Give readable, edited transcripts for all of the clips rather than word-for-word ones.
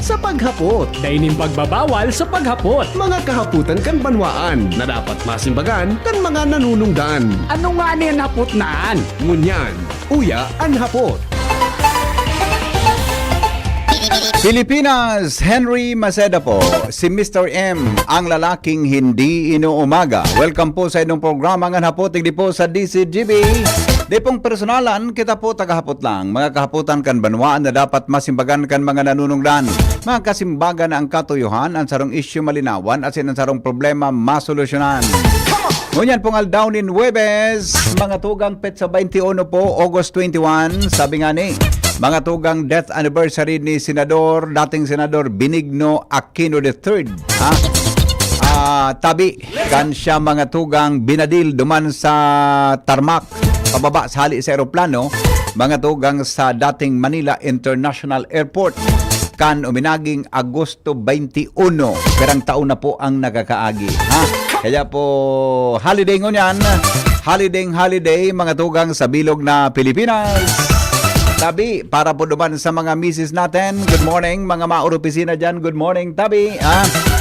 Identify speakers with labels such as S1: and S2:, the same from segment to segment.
S1: sa paghapot.
S2: Daining pagbabawal sa paghapot.
S1: Mga kahaputan kan banwaan na dapat masimbagan kan mga nanunungdan.
S2: Ano nga niyan hapot naan?
S1: Ngunyan, uya ang hapot.
S3: Pilipinas, Henry Maceda po, si Mr. M, ang lalaking hindi inuumaga. Welcome po sa inyong programa ng hapotig di po sa DCGB. Di pong personalan, kita po tagahapot lang. Mga kahaputan kan banwaan na dapat masimbagan kan mga nanunungdan. Mga kasimbagan na ang katuyuhan, ang sarong issue malinawan at ang sarong problema masolusyonan. Ngunyan pong aldawnin Huwebes, mga tugang pet sa 21 po, August 21, sabi nga ni, mga tugang death anniversary ni dating Senador Benigno Aquino III. Tabi, kan siya mga tugang binadil duman sa tarmac, pababa sa hali sa aeroplano, mga tugang sa dating Manila International Airport. Kan uminaging Agosto 21, perang taon na po ang nakakaagi. Kaya po, holiday ngunyan, holiday, mga tugang sa bilog na Pilipinas. Tabi, para po duman sa mga misis natin, good morning, mga maopisina dyan, good morning, Tabi.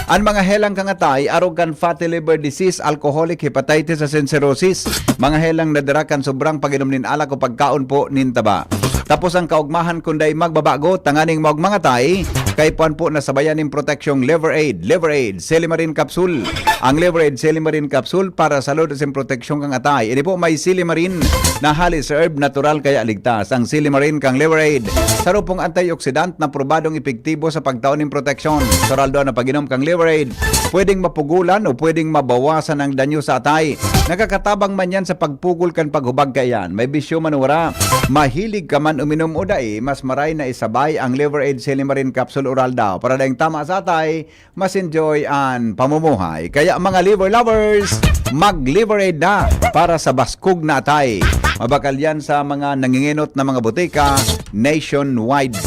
S3: Ang mga helang kangatay, arrogant fatty liver disease, alcoholic hepatitis at cirrhosis, mga helang nadirakan sobrang pag-inom nin alak o pagkaon po nin taba. Tapos ang kaugmahan kunday magbabago, tanganing mga tay, kay puan po nasabayan ng proteksyong Liver Aid, Silimarin Capsule. Ang Liver Aid, Silimarin Capsule para sa load sa proteksyon kang atay. Ini po may Silimarin na halis herb natural kaya ligtas. Ang Silimarin kang Liver Aid, saro pong antioxidant na probadong epektibo sa pagtaon ng proteksyon. Saraldo na pag-inom kang Liver Aid, pwedeng mapugulan o pwedeng mabawasan ang danyo sa atay. Nakakatabang man yan sa pagpugol kan paghubag kayan. May bisyo manura. Mahilig ka man uminom o dai, mas maray na isabay ang Liver Aid Silimarin Capsule oral daw para dahing tama sa atay, mas enjoy ang pamumuhay. Kaya mga liver lovers, mag-Liver Aid na para sa baskog na atay. Mabakal yan sa mga nanginginot na mga butika nationwide.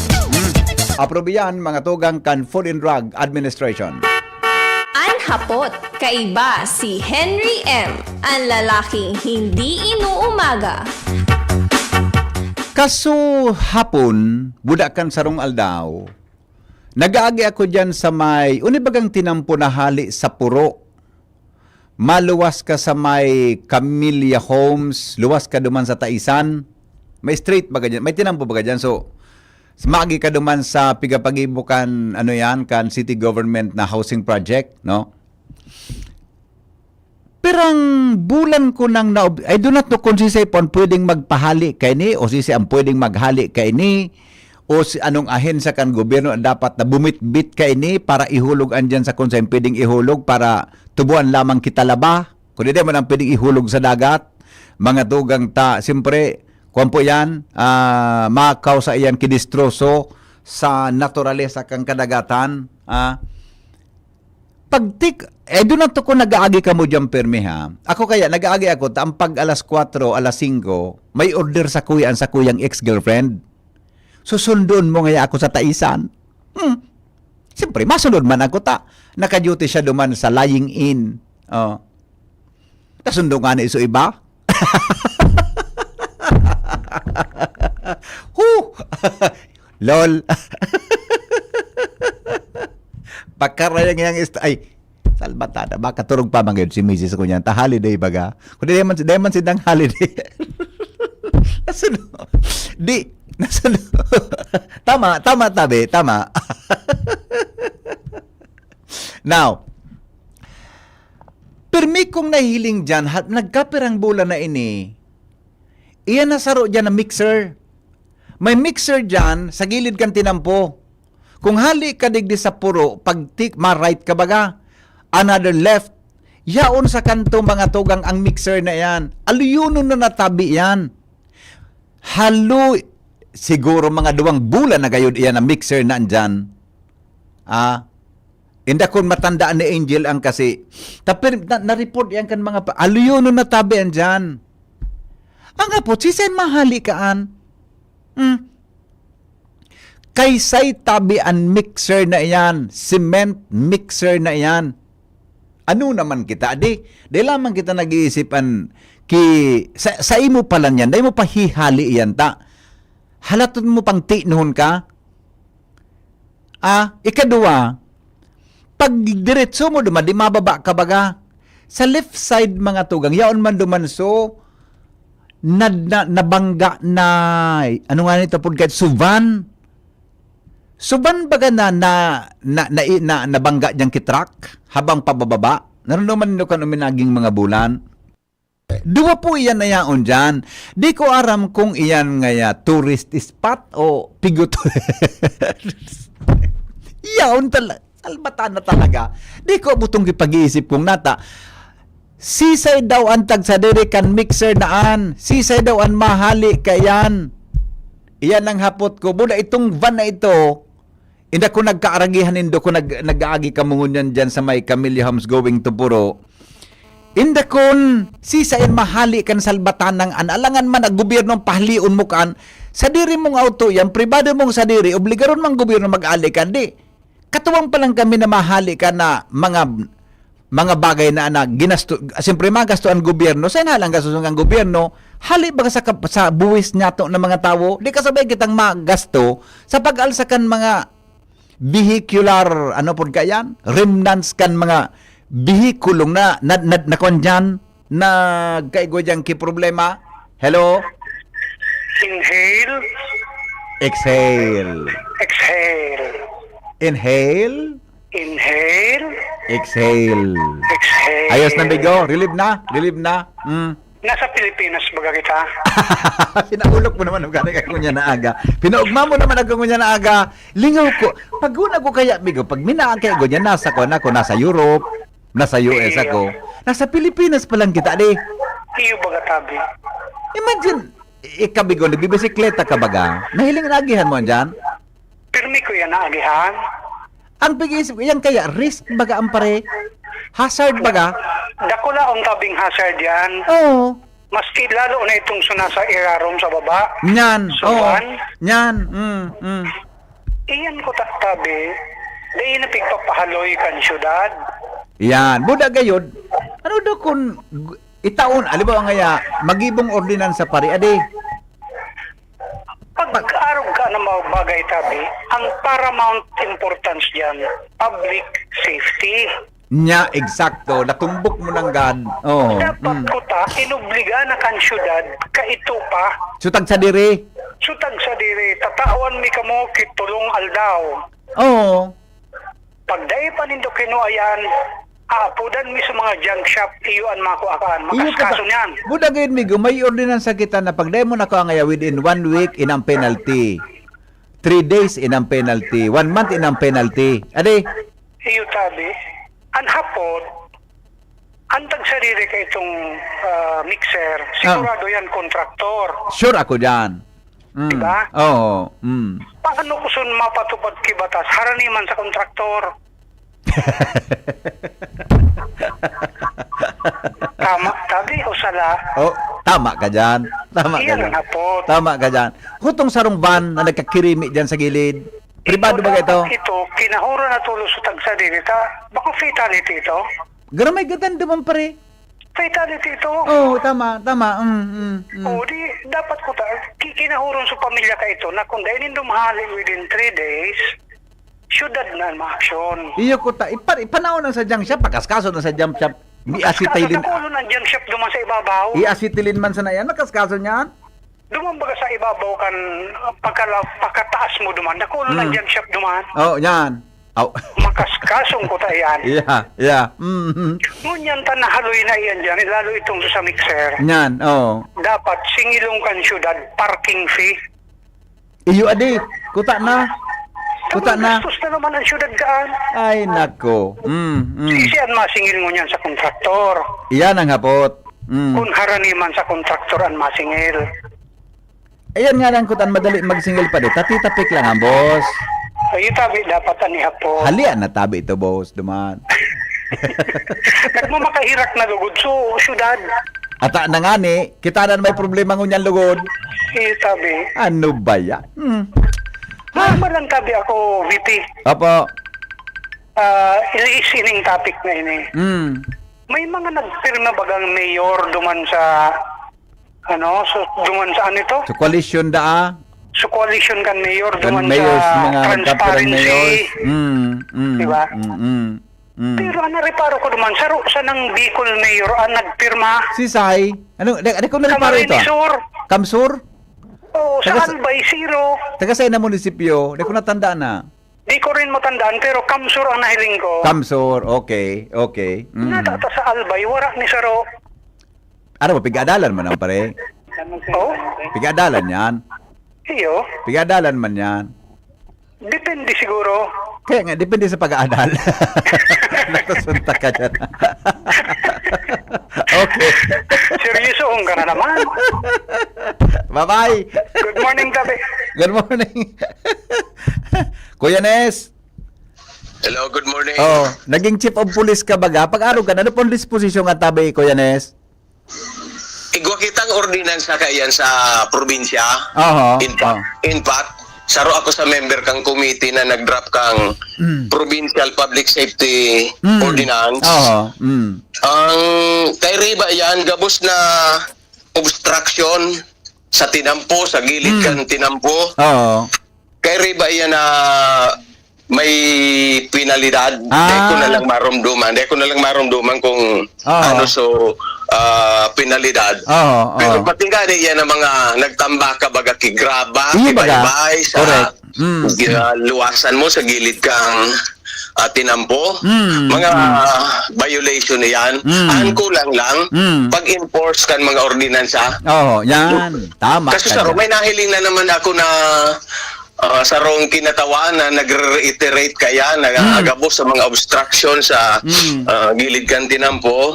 S3: Aprobe yan mga tugang kan Food and Drug Administration.
S4: Hapot, kaiba si Henry M, ang lalaking hindi inuumaga.
S3: Kaso hapon, budakan sarong aldaw, nag-aagi ako dyan sa may, unibagang tinampo na hali sa puro. Maluwas ka sa may Camellia Homes, luwas ka duman sa Taisan, may street baga dyan, may tinampo baga dyan. So, magi ka duman sa pigapagibukan, ano yan, kan city government na housing project, no? Perang bulan ko nang I do not know kung si Sepon pwedeng magpahali kay ni o si ang pwedeng maghali kay ni o si anong ahensya kan gobyerno dapat na bumit-bit kay ni para ihulog andyan sa kung saan pwedeng ihulog para tubuan lamang kita laba. Kung hindi man ang pwedeng ihulog sa dagat, mga tugang ta, siyempre, kung po yan, makausa yan kidistroso sa naturalesa kang kadagatan, pagtik, doon na to ko nag-aagi ka mo dyan permi ha. Ako kaya, nag-aagi ako, ang pag alas 4, alas 5, may order sa kuyang ex-girlfriend. Susundon mo nga ako sa Taisan. Siyempre, masunod man ako ta. Naka-duty siya duman sa lying in. Nasundo nga na iso iba. Lol. Pagkarayang yang ay salbatada baka turog pa man si Mrs. ko niyan ta holiday baga kun di man sidang holiday. Nasuno tama tabi tama. Now permi kong nahiling dyan nagkapirang bulan na ini iyan nasaro dyan na mixer. May mixer dyan sa gilid kan tinampo. Kung hali ka digdi sa puro, pagtik ma-right ka baga, another left, yaon sa kanto mga tugang ang mixer na yan. Aluyunon na natabi yan. Halo, siguro mga 2 bulan na gayod iyan ang mixer na andyan. Hindi kung matandaan ni Angel ang kasi, tapir na-report yan kan mga, aluyunon na tabi yan dyan. Ang apo, sisen mahali kaan. Kaysay tabi ang mixer na iyan, cement mixer na iyan. Ano naman kita? Di lamang kita nag-iisipan sa imo pala niyan, dahil mo pahihali iyan ta. Halaton mo pang tinuhon ka. Ikadua, pag diretso mo duman, di mababa ka baga. Sa left side mga tugang, yaon man duman so, nabangga na, ano nga nito po, kahit suvan. Suban baga na nabangga niyang kitrak habang pabababa. Narunuman nyo kan uminaging mga bulan. Dua po iyan na yaon dyan. Di ko aram kung iyan nga tourist spot o pigot. Yaon talaga. Salbatan na talaga. Di ko butong ipag-iisip kong nata. Sisay daw ang tagsadiri kan mixer naan. Sisay daw ang mahali kayan. Iyan ang hapot ko. Buda itong van na ito, hindi ko nagkaaragihan, hindi ko nag-aagi kamungunyan dyan sa may Camellia Homes going to Puro. Hindi kun sisay ang mahali kan salbatan ng alangan man ang gobyerno pahliun mo kan. Sa diri mong auto yan, pribado mong sa diri, obligaron mang gobyerno mag-ali kan. Di, katuwang pa lang kami na mahali ka na mga bagay na ginasto, siyempre magasto ang gobyerno, sa halang gasto ang gobyerno, hali ba sa buwis niya to ng mga tao, di kasabay kitang magasto sa pag-alsa kan mga vehicular, ano po kayan, remnants kan mga vehikulong na kondyan, na kaigo dyan ki problema. Hello?
S5: Inhale.
S3: Exhale.
S5: Exhale.
S3: Inhale.
S5: Inhale.
S3: Exhale.
S5: Exhale.
S3: Ayos na bigo, relieve na.
S5: Nasa Pilipinas baga kita?
S3: Pinaulok mo naman ang ako niya na aga. Pinaugma mo naman ako niya na aga. Lingaw ko. Pag una ko kaya, bigo, pag minaakay ko niya, nasa Europe, nasa US ako. Nasa Pilipinas pa lang kita, di.
S5: Iyo baga tabi.
S3: Imagine, ikabigo, nagbibisikleta ka baga. Nahiling nagihan mo dyan.
S5: Pirmi ko yan naagihan.
S3: Ang pag-iisip ko, yan kaya, risk baga ang pare. Hazard baga.
S5: Dako na ang tabing hazard yan.
S3: Oo.
S5: Maski lalo na itong suna sa irarom sa baba.
S3: Nyan. Oo.
S5: Suwan.
S3: Nyan.
S5: Iyan ko tabi. Dahil na pigpapahaloy kan syudad.
S3: Yan. Buda gayod. Ano daw kung itaon, alibaw nga magibong ordinansa pare, ade.
S5: Pag-arog ka na mga bagay tabi, ang paramount importance dyan, public safety.
S3: Nya, eksakto. Natumbok mo ng God. Oo.
S5: Dapat ko ta, inubliga na kan syudad, kaito pa.
S3: Sutag sa diri.
S5: Sutag sa diri, tatawan mi kamo kitulong aldaw.
S3: Oo.
S5: Pagday pa nindo kinuayan, aapudan mi sa mga junk shop, iyuan mako akaan. Makaskaso niyan.
S3: Buda gayud migo, may ordinansa kita na pagday mo na ko nga within 1 week inang penalty. 3 days inang penalty. 1 month inang penalty. Ade?
S5: Iyo tabi, ang hapot, ang tagsarili ka itong mixer, sigurado yan kontraktor.
S3: Sure ako dyan.
S5: Diba?
S3: Oo.
S5: Paano ko sun mapatupad kibatas? Haraniman sa kontraktor. Tama, tabi o sala.
S3: Oh, tama ka dyan. Tama ka
S5: Iyan
S3: dyan.
S5: ang hapot.
S3: Tama ka dyan. Hutong sarong van na nagkakirimi dyan sa gilid. Pribado ba ito?
S5: Ito, kinahuro na tulo sa tagsadiri. Baka fatality ito?
S3: Garamay gaganda man pare.
S5: Fatality ito?
S3: Oo, tama.
S5: O di, dapat ko kinahuron sa pamilya ka ito na kung dahil nindong mahali within 3 days, syudad na ma-aksyon.
S3: Iyo ko ipanahon na sa junk shop, pagkaskaso na sa junk shop. Iacetilin.
S5: Kaso ng junk shop duman sa ibabaw.
S3: Iacetilin man sa na yan, makaskaso niyan.
S5: Duman baga sa ibabaw kan pagkataas mo duman. Nakulo ng junk shop duman.
S3: Oh, yan. Oh.
S5: Makaskasong ko tayan.
S3: Yeah.
S5: Ngunyan ta nahaloy na iyan dyan, lalo itong sa mixer.
S3: Yan, oh.
S5: Dapat singilong kan syudad, parking fee.
S3: Iyo adi, kuta na. Kuta na.
S5: Gastos na naman ang syudad kaan.
S3: Ay nako.
S5: Sisiyan masingil ngunyan sa kontraktor.
S3: Iyan ang hapot.
S5: Kung haraniman sa kontraktor ang masingil.
S3: Ayan nga lang kutan madali magsingil pa di. Tati-tapik lang ang boss.
S5: Ay, tabi dapat ani hapo.
S3: Halian na tabi ito boss, duman.
S5: Nagmamakahirak na lugod so syudad.
S3: Ata na nga ni, kita na may problema ngunyan lugod.
S5: Ay, tabi.
S3: Ano ba yan?
S5: Malang tabi ako, VP.
S3: Opo.
S5: Iliisining topic na ini. May mga nagpirma bagang mayor duman sa duman sa ano ito?
S3: So coalition da
S5: So coalition kan mayor
S3: Kan
S5: duman
S3: mayors,
S5: sa
S3: mga magkapiran
S5: transparency.
S3: mayors.
S5: Diba?
S3: Mm.
S5: Pero reparo ko duman sa nang Bicol mayor ang nagpirma.
S3: Si Sai, ano, di ko nariparo ito.
S5: Camarines Sur.
S3: Kamsur?
S5: Oh,
S3: Taga-
S5: saan by zero?
S3: Taga sa na munisipyo, di ko natandaan na.
S5: Di ko rin matandaan pero Kamsur ang nahiling ko.
S3: Kamsur, okay.
S5: Natata sa Albay, wara ni Saro.
S3: Ano ba, pigadalan man ang pare?
S5: Oh,
S3: Pigadalan yan.
S5: iyo.
S3: Pigadalan man yan.
S5: Depende siguro.
S3: Kaya nga, depende sa pag-aadal. Nakasunta ka dyan. Okay.
S5: Seryoso ka na naman.
S3: Bye-bye.
S5: Good morning, Tabi.
S3: Good morning. Kuya Nes.
S6: Hello, good morning.
S3: Oh, naging chief of police ka baga? Pag-araw ka, ano pong disposisyon nga tabi, Kuya Nes?
S6: Igwa kitang ordinansa kayan sa probinsya.
S3: Oho.
S6: In fact, saro ako sa member kang committee na nag-draft kang provincial public safety ordinance.
S3: Oho.
S6: Ang kay Riba yan, gabos na obstruction sa tinampo, sa gilid kang tinampo.
S3: Oo.
S6: Kay Riba yan na may penalidad. Hindi ko na lang marumduman kung ano penalidad.
S3: Oo.
S6: Pero pati nga yan ang mga nagtambaka baga kigraba,
S3: Iya baga.
S6: kibaybay sa
S3: Correct.
S6: luwasan mo sa gilid kang tinampo. Mga violation na yan. Ang kulang lang pag-enforce kan mga ordinansa.
S3: Oo, yan. Tama.
S6: Kasi
S3: ka
S6: sa
S3: dyan.
S6: may nahiling na naman ako na sa rong kinatawan na nag-reiterate kaya nag-agabos sa mga obstruction sa gilid kan tinampo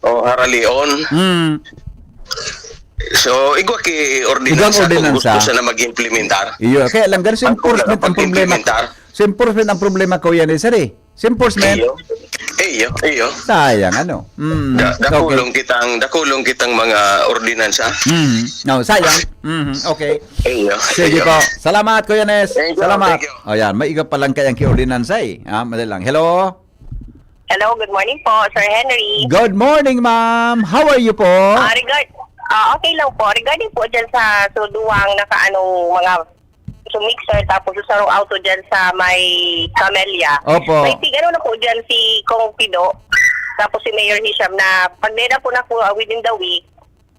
S6: o Haralion. So, igwa ki ordinansa kung gusto sa na mag-implementar.
S3: Iyo, kaya lang ganun sa enforcement ang problema. Sa enforcement ang problema ko yan, sir eh. Sa enforcement,
S6: Iyo.
S3: sayang ano.
S6: Dakulong kitang mga ordinansa.
S3: No, sayang. Okay.
S6: Iyo.
S3: Sige po. Salamat, Kuya Nes.
S6: Thank you,
S3: Salamat.
S6: thank you.
S3: O yan, may iga pa lang kayang ki-ordinansa eh. Madali lang. Hello?
S7: Hello, good morning po, Sir Henry.
S3: Good morning, ma'am. How are you po?
S7: Okay lang po. Regarding po dyan sa suduwang mga mixer tapos sa sarong auto dyan sa may Camellia.
S3: Opo.
S7: May na po dyan si Kong Pido tapos si Mayor Hisham na pag na po na po within the week,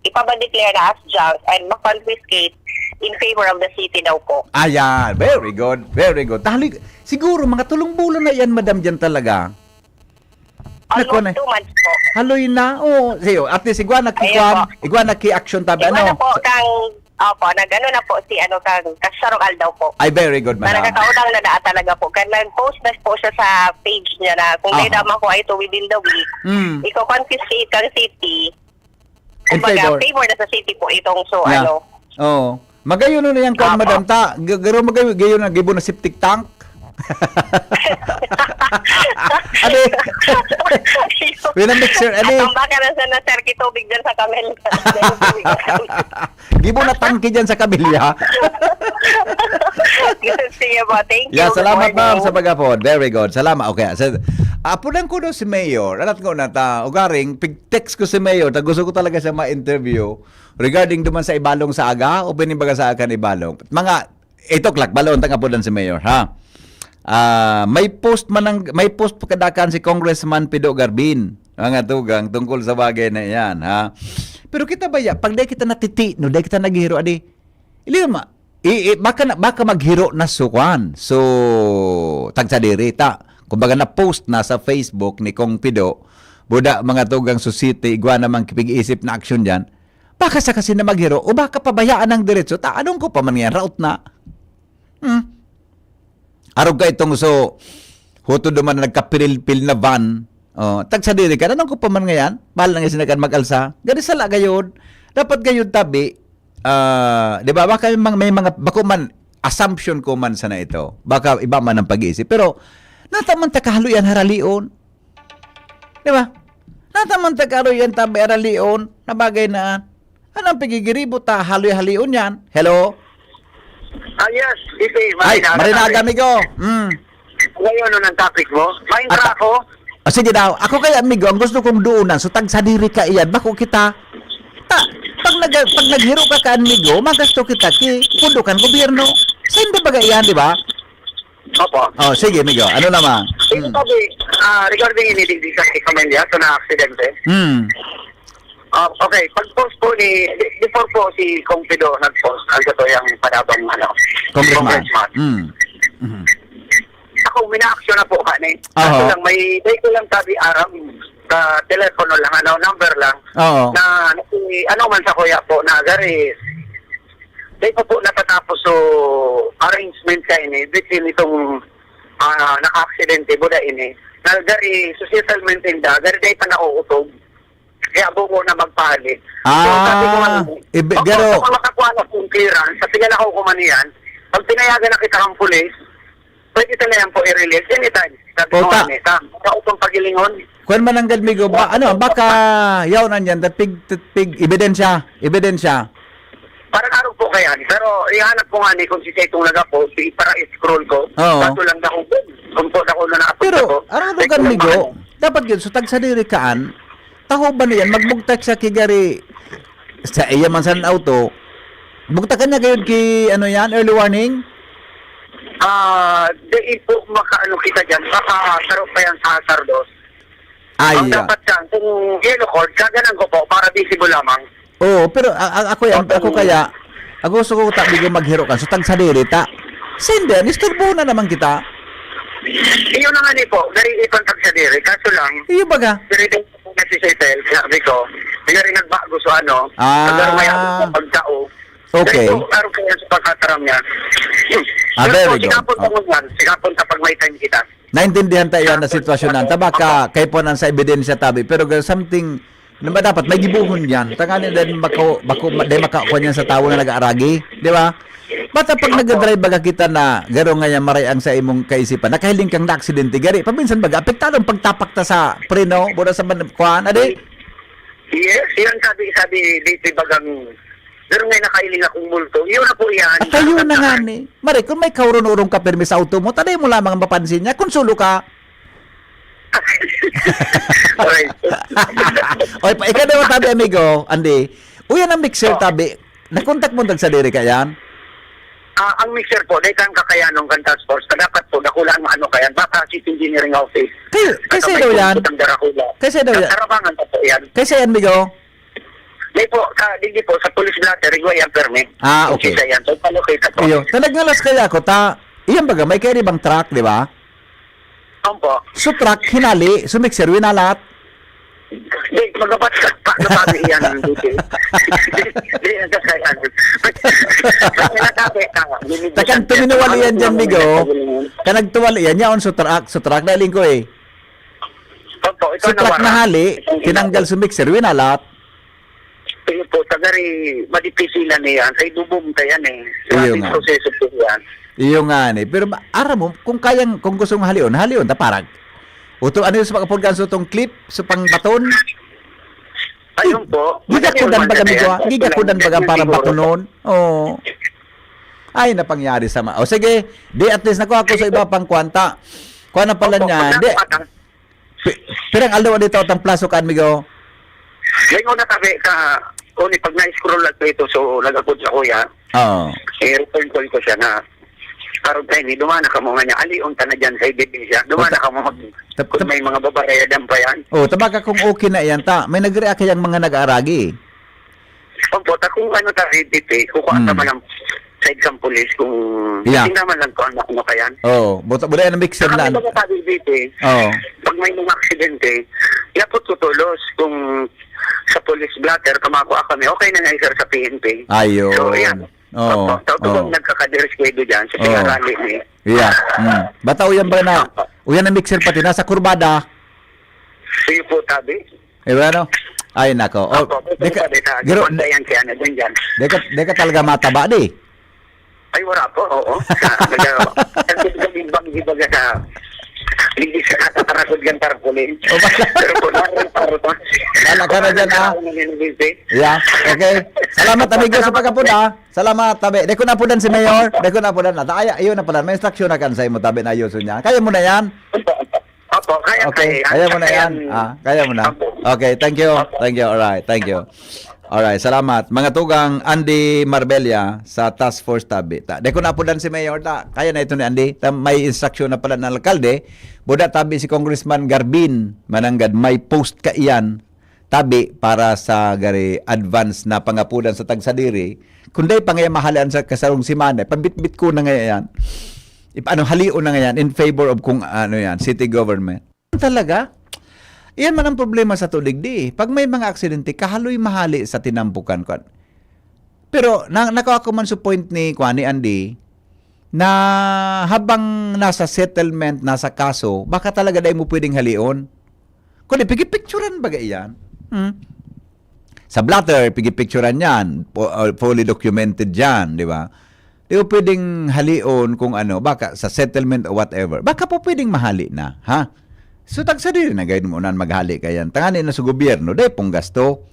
S7: ipabadeclare na as junk and ma-confiscate in favor of the city daw po.
S3: Ayan. Very good. Very good. Siguro mga tulong bulo na yan, madam, dyan talaga.
S7: Almost 2 months po.
S3: Haloy na. Oh, siyo. At least igwa naki-action tabi.
S7: Iwan na po nagano na po si kang Kasarong Aldaw po.
S3: Ay, very good,
S7: Na
S3: madam.
S7: nagkakautang na daan talaga po. Kaya nag-post na po siya sa page niya na kung may naman ko ito within the week, iko-confiscate kang city.
S3: In
S7: Kumbaga,
S3: favor.
S7: favor na sa city po itong
S3: Yeah. Oh. Magayon na yan kan,
S7: Opo.
S3: madam ta. Garo magayon na gibo na septic tank. Ade. Wala mixer, ade.
S7: At ang baka na sa nasarki tubig dyan sa kamel.
S3: Gibo na tangke dyan sa kabilya.
S7: Sige po, thank you.
S3: Yeah,
S7: Good
S3: salamat ma'am
S7: morning.
S3: sa pagapod. Very good. Salamat. Okay. Apunan ko do si Mayor. Alat ko na ta. Ugaring, pig-text ko si Mayor. Gusto ko talaga siya ma-interview regarding duman sa Ibalong sa aga o pinibaga sa akan Ibalong. Mga 8 o'clock, balon tang apunan si Mayor, ha? May post pagkadakan si Congressman Pido Garbin mga tugang tungkol sa bagay na yan, ha? Pero kita ba pag di kita natiti, no, di kita naghiro, adi, baka maghiro na sukuan. So, tagsadirita. Kumbaga na post na sa Facebook ni Kong Pido, buda mga tugang society, igwa namang kipig-isip na aksyon dyan, baka sa kasi na maghiro, o baka pabayaan ng diretso, anong ko pa man yan, route na. Arog ka itong huto duman na nagkapilil-pil na van, tagsadiri ka, anong ko pa man ngayon, mahal lang yung sinakan mag-alsa, gani sala gayod, dapat gayod tabi, di ba, baka may mga, bako man, assumption ko man sana ito, baka iba man ang pag-iisip, pero, nataman takahaluyan haralion, di ba, nataman takahaluyan tabi haralion, na bagay na, anong pagigiribo ta, haloy-halion yan, hello?
S5: Yes, Ipe.
S3: Ay, marinaga amigo.
S5: Ngayon ng topic mo, may ako.
S3: Sige daw, ako kaya amigo, ang gusto kong duunan, so tagsadiri ka iyan, bako kita, pag pag naghiro ka amigo, magasto kita pundukan gobyerno. Sa hindi ba iyan, di ba?
S8: Opo.
S3: Oh, sige, amigo. Ano naman?
S8: Ito sabi, regarding ini sa Camellia, so na aksidente. Okay, pag-post po before po si Kong Pido nag-post, ang ito yung panabang
S3: Congressman.
S8: Ako, mina-action na po kani.
S3: Oo.
S8: Kaso lang, may ko lang sabi aram, sa telepono lang, number lang,
S3: Oo.
S8: na man sa kuya po, na gari, di pa po natatapos so arrangement ka ini, between itong naka-aksidente, buda ini, na gari, so settlement inda, gari di pa nauutog, kaya buko na magpahalit. Sabi ko
S3: pero
S8: kung makakuha na pong clearance, sa tingnan ako kumaniyan, pag pinayagan na kita ng pulis, pwede talaga po i-release anytime. Sabi ko
S3: Ota.
S8: sa utong pagilingon.
S3: kung man ang amigo, baka yaw nandiyan, pig ebidensya.
S8: Parang araw po kaya ni. Pero ihanap ko nga ni kung si Chetong nag-post, para i-scroll ko.
S3: Oo.
S8: Kaso lang na kung po ako na na-upload
S3: Pero,
S8: ko.
S3: araw ka amigo, dapat yun, so tag sa diri kaan, taho ba niyan, magbugtak sa kigari, sa iya man sa auto, bugtakan niya kayo early warning?
S8: Di po makaano kita dyan. Baka saro pa yan sa Sardos.
S3: Ay,
S8: Ang dapat dyan, kung yellow cord, gaganan ko po para visible lamang.
S3: Oo, pero ako gusto ko amigo maghiro ka, so tag sa diri ta. Sende, nisturbo na naman kita.
S8: Iyon na nga ni po, dari ipantag sa diri. Kaso lang,
S3: Iyo baga.
S8: diri din po na si Setel, sabi ko, di rin nagbago sa ano,
S3: Ah.
S8: may ako sa pagtao.
S3: Okay.
S8: Dahil po, araw kaya sa pagkataram niya.
S3: Very good.
S8: Sigapon po yan. Sigapon kapag may time kita.
S3: Naintindihan tayo na sitwasyon nan. Tabaka kay po nan sa ebidensya tabi, pero something na ba dapat may gibuhon yan. Tanganin din makakuha niyan sa tao na nag-aaragi, di ba? Bata pag nag-drive baga kita na garo nga yan marayang sa imong kaisipan, nakahiling kang na-aksidente gari, paminsan baga apektado ang pagtapak ta sa preno, buda sa kuhaan, adi?
S8: Yes, yan sabi dito bagang pero ngayon nakailing akong multo. Yun na po yan.
S3: At tayo na nga ni. Mare, kung may kaurong-urong ka permis sa auto mo, taday mo lamang mapansin niya, konsulo ka.
S8: Alright.
S3: Oy, ikaw naman tabi, amigo, Andy. Uyan ang mixer tabi. Nakontak mo dag sa diri ka yan?
S8: Ang mixer po, dahil kang kakayanong kan task force, dapat po, nakulaan mo ano kayan, baka chief engineering office.
S3: Kasi daw yan. Kasi daw yan.
S8: Karabangan pa po yan.
S3: Kasi yan, amigo.
S8: Di po, hindi po, sa police blatter, rigway ang permit.
S3: Okay.
S8: Isa yan, so palokita po.
S3: Iyo, tanagnalas kaya ako, iyan baga, may carry bang truck, di ba?
S8: Po.
S3: So truck, hinali, so mixer, winalat.
S8: Di, magabat ka pa, nababi yan ang dito. Di, nagkakayan.
S3: Takang tuminuwali yan dyan, amigo. Kanag tuwali yan, yaon so truck, daling ko eh.
S8: Opo, ito
S3: So truck na hali, tinanggal so mixer, winalat.
S8: Pero po, tagari, madipisilan niyan. Ay, dubong yan eh.
S3: Iyo
S8: Maraming
S3: nga.
S8: proseso po yan.
S3: Iyo nga ni. Pero ara mo, kung gusto mong halion, ta parag. Uto, ano yung sa pagkapungan so itong clip, sa pangbaton?
S8: Ayun po.
S3: Gigakudan baga, amigo, gigakudan baga para batonon. Oo. Ay, napangyari sa O sige, di at least nakuha ko sa iba pang kwanta. Kuha na pala niya. Di, pirang aldaw dito ang plaso ka, amigo.
S8: Ngayon ko natabi ka, uni pag na-scroll lang ko ito, so nagakot sa kuya,
S3: Oo.
S8: return call ko siya na, karoon tayo ni, dumana ka mo nga niya, alion ka na dyan sa ibibisya, dumana ka mo, kung may mga babayadan pa yan.
S3: Oh, tabaga kung okay na yan ta. May nag-react kayang mga nag-aaragi.
S8: Opo, kung ano tayo dito, kukuha naman ng side cam police, kung
S3: Yeah.
S8: hindi naman lang ko ano ka yan.
S3: Oh, buta yan ang mixer
S8: Saka
S3: na.
S8: may mga tabi dito
S3: Oh.
S8: pag may mga aksidente, yapot ko tulos kung sa police blatter, kamakuha kami, okay na nga sir sa PNP.
S3: Ayun.
S8: So, ayan.
S3: Oo.
S8: Tapos nagkakadereskwado dyan sa pinarali ni.
S3: Yeah. Bata uyan ba na? Uyan ang mixer pati nasa kurbada.
S8: Sige po, tabi.
S3: Eh ano? Ay nako. Oh, deka gero
S8: yan kaya na dyan.
S3: deka talaga mataba di.
S8: Ay, wala po, oo. Kasi bang ibaga sa hindi siya katatarasod gan tarpulin. Pero po,
S3: Wala ka na dyan, ah. Yeah. Okay. Salamat amigo sa pagkapuda. Salamat tabi. Deko na pudan si Mayor. Deko na pudan na. Ay, ayun na pala. May instruction na kan sa imo tabi na ayuso niya. Kaya mo na yan.
S8: Opo, kaya.
S3: Okay. Kaya mo na yan. Kaya mo na. Okay, thank you. Thank you. All right. Thank you. Alright, salamat. Mga tugang Andy Marbella sa Task Force Tabi. Di ko napudan si Mayor. Kaya na ito ni Andy. May instruction na pala ng alkalde. Buda tabi si Congressman Garbin Mananggad. May post ka iyan tabi para sa gari advance na pangapudan sa Tagsadiri. Kunday pa ngayon mahalaan sa kasarong simana. Pabitbit ko na ngayon. Halion na ngayon in favor of kung ano yan, city government. Talaga? Iyan man ang problema sa tulig di. Pag may mga aksidente, kahaloy mahali sa tinampukan ko. Pero nakuha ko man sa point ni Andy na habang nasa settlement, nasa kaso, baka talaga dahil mo pwedeng halion. Kundi, pigipicturan ba iyan? Sa blatter, pigipicturan yan. Fully documented yan, di ba? Di mo pwedeng halion kung ano, baka sa settlement or whatever. Baka po pwedeng mahali na, ha? So, Tagsadiri na gayun mo na maghali kayan. Tanganin na sa gobyerno, dahil pong gasto.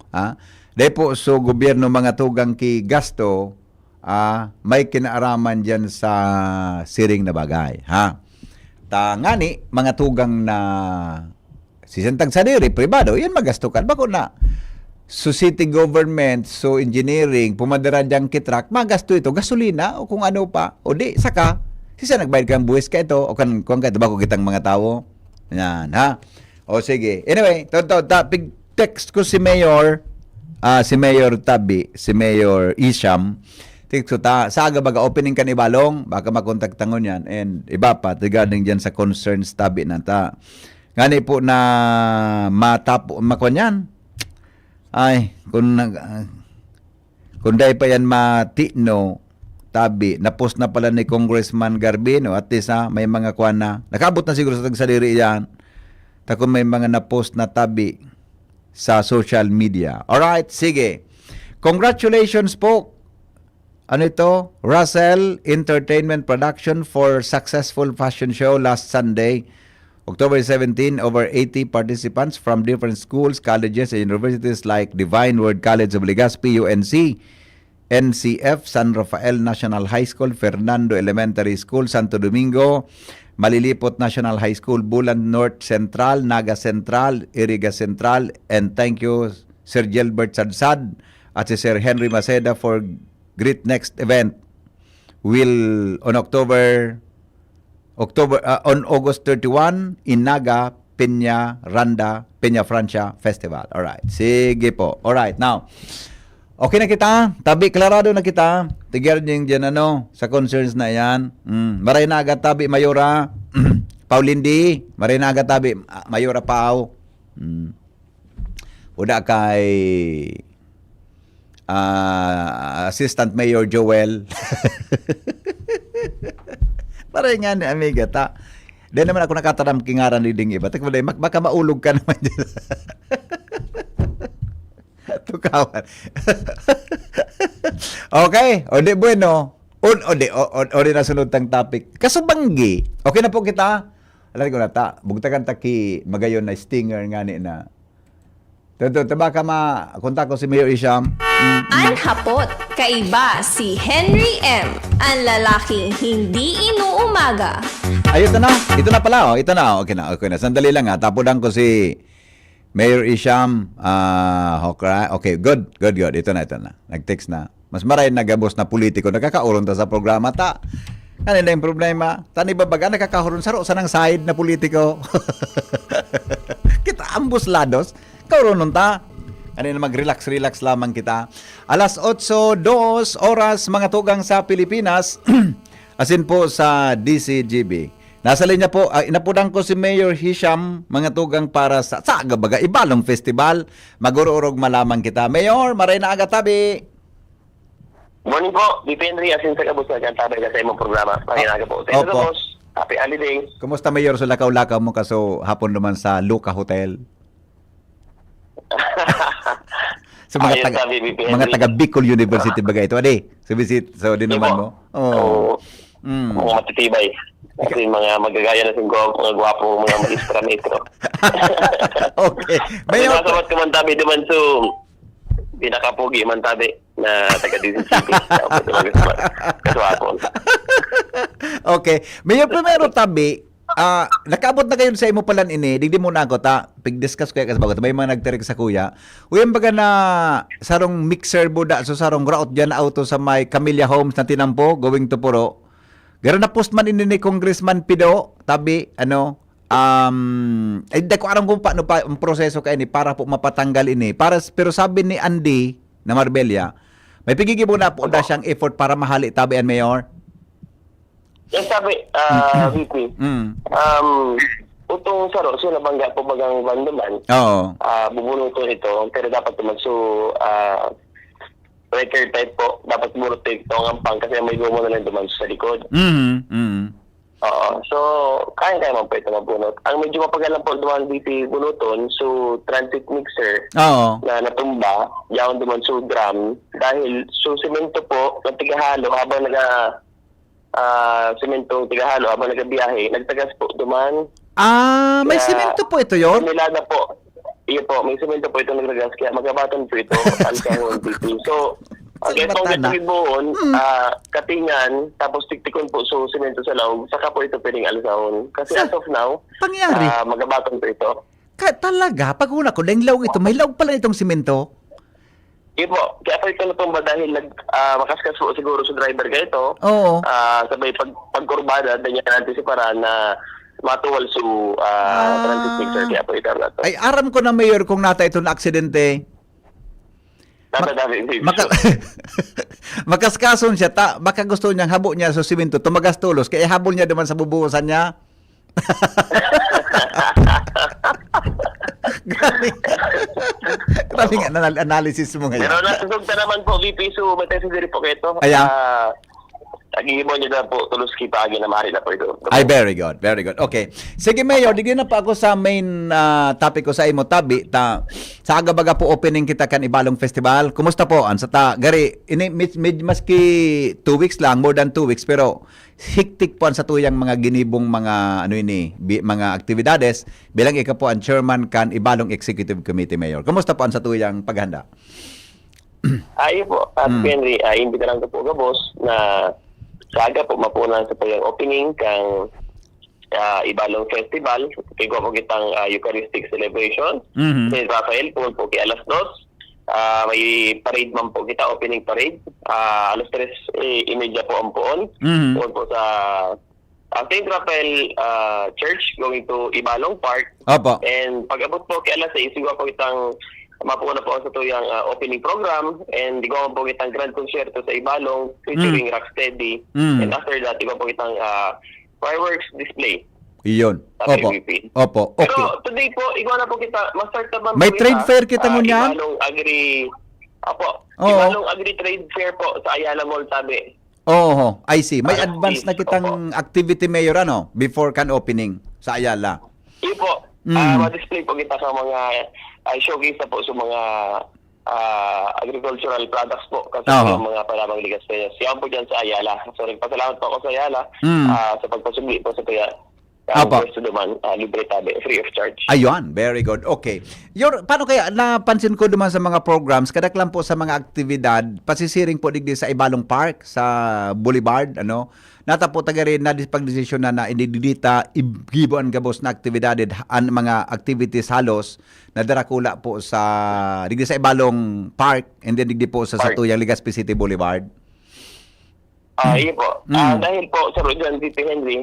S3: Dahil po sa gobyerno mga tugang ki gasto, may kinaaraman dyan sa siring na bagay. Tangani, mga tugang na si Tagsadiri, privado, yan magasto kan. Bako na, so city government, so engineering, pumadara dyan kitrak, magasto ito, gasolina, o kung ano pa, o di, saka, sisa nagbayad kang buwis ka ito, o kung bako kitang mga tao. Yan, ha? O sige. Anyway, text ko si Mayor Tabi, si Mayor Isham. Text ko sa aga baga opening kan ibalong, baka makontaktangon yan. And iba pa, regarding dyan sa concerns Tabi na ta. Ngani po na makon yan. Ay, kung dahil pa yan matino, Tabi, na-post na pala ni Congressman Garbino at least may mga kuwan na nakabot na siguro sa Tagsadiri yan. Kung may mga na-post na Tabi sa social media. Alright, sige. Congratulations po. Ano ito? Russell Entertainment Production for successful fashion show last Sunday, October 17. Over 80 participants from different schools, colleges, and universities like Divine Word College of Legazpi, UNC, NCF, San Rafael National High School, Fernando Elementary School, Santo Domingo, Malilipot National High School, Bulan North Central, Naga Central, Iriga Central, and thank you Sir Gilbert Sadsad at si Sir Henry Maceda for great next event on August 31 in Naga, Peña Francia Festival. Alright, sige po. Alright, now, okay na kita, Tabi, klarado na kita. Tigyan dyan sa concerns na yan. Maray na agad Tabi, Mayora. Paulindi, maray na agad Tabi, Mayora Pau. Uda kay Assistant Mayor Joel. Maray nga ni amiga ta. Di naman ako nakataram kingaran leading iba. Baka maulog ka naman dyan. Tukawan. Okay, o di bueno. O di nasunod tang topic. Kasubanggi. Okay na po kita. Alam ko na ta. Bugtakan ta ki magayon na stinger nga ni na. Baka makontak ko si Mayor Isham.
S4: Anhapot, kaiba si Henry M. Ang lalaking hindi inuumaga.
S3: Ayun na. Ito na pala. Ito na. Okay na. Sandali lang ha. Tapudan ko si Mayor Isham. Okay, good. Ito na. Nag-text na. Mas maray nagabos na politiko. Nakakauron ta sa programa ta. Kanina yung problema. Tani ba baga nakakahuron sa ng side na politiko? Kita ambos lados. Kauron nun ta. Kanina mag-relax lamang kita. Alas 8:02 oras mga tugang sa Pilipinas. Asin po sa DCGB. Nasa linya po, inapudan ko si Mayor Hisham, mga tugang para sa agabaga, ibalong festival. Magururog malamang kita. Mayor, maray na aga Tabi.
S6: Morning po, depende asin sa kabus na dyan tabay ka sa imong programa. Panginaga po. Thank you, boss. Happy holiday.
S3: Kumusta Mayor? So lakaw-lakaw mo kaso hapon naman sa Luca Hotel. So mga taga Bicol University bagay ito. Ade, so visit. So din naman mo.
S6: Mga matitibay. Kasi mga magagaya na mga gwapo, mga magistra metro.
S3: Okay. Mayor,
S6: nasabat ka man Tabi duman so pinakapugi man Tabi na taga-DCP. Kaswapon.
S3: Okay. Mayor, primero Tabi, nakaabot na kayo sa imo palan ini, digdi mo na ako ta, pig-discuss ko kaya kasabag may mga nagtirig sa kuya. Uyan baga na sarong mixer buda so sarong route dyan na auto sa may Camellia Homes na tinampo going to Puro. Gara na post man ini ni Congressman Pido, tabi ay dako aram kung paano pa ang proseso kay ni para po mapatanggal ini. Pero sabi ni Andy na Marbella, may pigigib na po da siyang effort para mahali tabi ang mayor.
S6: Yes, sabi, VP. Utong saro, so nabangga po bagang bandaman.
S3: Oo.
S6: Bubunuto ito, pero dapat naman record type po, dapat bunuto ito ang ampang kasi may gumo na lang duman sa likod. Oo. So, kaya man po ito mabunot. Ang medyo mapagalang po duman VP bunuton, so transit mixer
S3: Oo.
S6: na natumba, yaon duman so drum, dahil so semento po, nagtigahalo habang sementong tigahalo habang nagabiyahe, nagtagas po duman.
S3: May
S6: Kaya,
S3: semento po ito yon.
S6: Nilada po. Iyo po, may semento po ito nagtagas kaya magabaton po ito ang kahon VP. So, ang itong gatulibuon, katingan, tapos tiktikon po so semento sa laog, saka po ito pwedeng alasahon. Kasi as of now,
S3: Pangyari.
S6: magabaton po ito.
S3: Talaga, pag una ko, dahil laog ito, may laog pala itong semento.
S6: Iyo po, kaya po ito natumba dahil makaskas po siguro sa driver kayo ito.
S3: Oo.
S6: Sabay pagkurbada, ganyan natin si para na matuwal su transit mixer kaya po ito na to.
S3: Ay, aram ko na mayor kung nata ito na aksidente. Makaskason siya, baka gusto niyang habo niya sa simento, tumagas tulos, kaya habol niya naman sa bubuhusan niya. Grabe nga analysis mo ngayon.
S6: Pero nasugta naman po, VP, so may tesis din po kayo ito.
S3: Ayan.
S6: Nagigimo niyo na po, tulos kita agi na mari na po ito.
S3: Ay, very good, very good. Okay. Sige, Mayor, digyan na pa ako sa main topic ko sa imo tabi. Sa agabaga po opening kita kan Ibalong Festival. Kumusta po? Sa gari, maski 2 weeks lang, more than 2 weeks, pero hiktik po sa tuyang mga ginibong mga mga aktibidades bilang ikaw po ang chairman kan Ibalong Executive Committee, Mayor. Kumusta po sa tuyang paghanda?
S6: Ayun po, at Henry, imbita lang ko po ka boss na saga po mapunan sa tuyang opening kang Ibalong Festival. Kaya po kitang Eucharistic Celebration. St. Rafael po kay alas 2. May parade man po kita, opening parade. Alas 3:30 po ang poon. Poon po sa St. Rafael Church going to Ibalong Park.
S3: Opo.
S6: And pag-abot po kay alas 6, siguro po kitang mapuna po sa tuyang opening program and di ko po kitang grand concerto sa Ibalong featuring Rocksteady. And after that, di ko po kitang fireworks display.
S3: Iyon.
S6: Sa
S3: Opo.
S6: PVP.
S3: Opo. Okay.
S6: Pero today po, ikaw na po kita, ma-start na ba
S3: May
S6: po
S3: trade fair kita mo niyan?
S6: Ibalong Agri,
S3: Oo.
S6: Ibalong Agri Trade Fair po sa Ayala Mall, tabi.
S3: Oh, I see. May advance na
S6: Opo.
S3: kitang activity, Mayor, before kan opening sa Ayala.
S6: Iyo po, ma-display po kita sa mga showcase na po sa mga agricultural products po kasi yung mga palamang ligas kayo. Siya po dyan sa Ayala. So, nagpasalamat po ako sa Ayala sa pagpasubli po sa tuya. First naman, libre tabi, free of charge.
S3: Ayun, very good. Okay. Paano kaya, napansin ko duman sa mga programs, kadak lang po sa mga aktibidad, pasisiring po digdi sa Ibalong Park, sa Boulevard, nata po tagarin na pagdesisyon na indidita, igibuan gabos na aktibidad, mga activities halos, na darakula po sa, digdi sa Ibalong Park, and then digdi po sa Satuyang Legazpi City Boulevard.
S6: Iyo po. Dahil po sa Rodan VP Henry,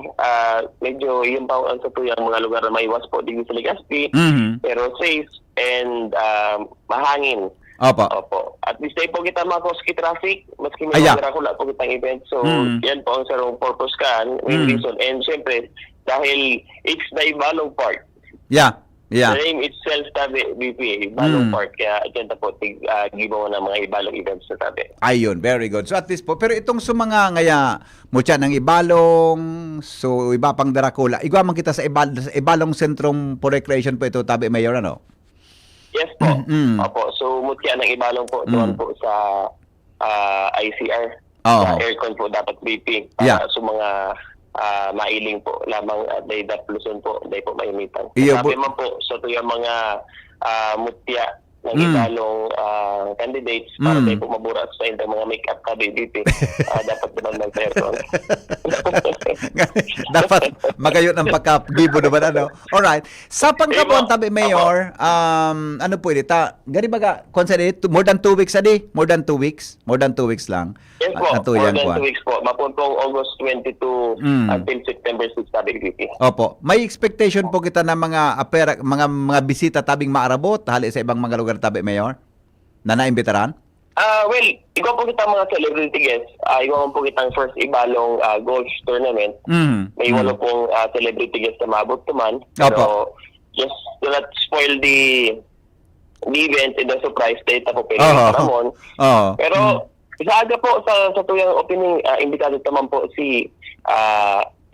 S6: medyo yung pauan sa tuyang mga lugar na maiwas po dito sa Legazpi, pero safe and mahangin. Opo. At this day po kita makoski traffic, maski may kula po kitang event. So, yan po ang sarong purpose main reason. And syempre, dahil it's the Ibalong Park.
S3: Yeah.
S6: The name itself, tabi, BP, Ibalong Park. Kaya dyan po, gibaw na mga Ibalong events na tabi.
S3: Ayun, very good. So at least po, pero itong sumanga ngaya, mutya ng Ibalong, so iba pang Darakula, igwa man kita sa Ibalong Sentrong for Recreation po ito, tabi, Mayor,
S6: Yes po. Opo, so mutya ng Ibalong po, doon po sa ICR. Sa aircon po, dapat BP. Para sa mga mailing po lamang day Luzon po, day po mainitan. Sabi man po sa tuyang mga mutya ng ibalong candidates para tayo pumabura sa ng mga make-up ka, BBP. Dapat naman mag-person.
S3: Dapat magayon ang pagkagibo naman ano. Alright. Sa pangkabon tabi Mayor, ano po ita? Gani baga consider more than 2 weeks adi? More than 2 weeks? More than 2 weeks lang.
S6: Yes po, more than 2 weeks po. Mapuntong August 22 until September 6 sa BBP.
S3: Opo. May expectation po kita na mga mga bisita tabing maarabot hali sa ibang mga lugar tabi Mayor? Na naimbitaran?
S6: Well, ikaw po kita mga celebrity guests. Ikaw po kitang first ibalong golf tournament. May walo pong celebrity guests na maabot naman. Pero just to not spoil the event and the surprise date na po pwede Ramon. Pero sa aga po sa tuyang opening, imbitado naman po si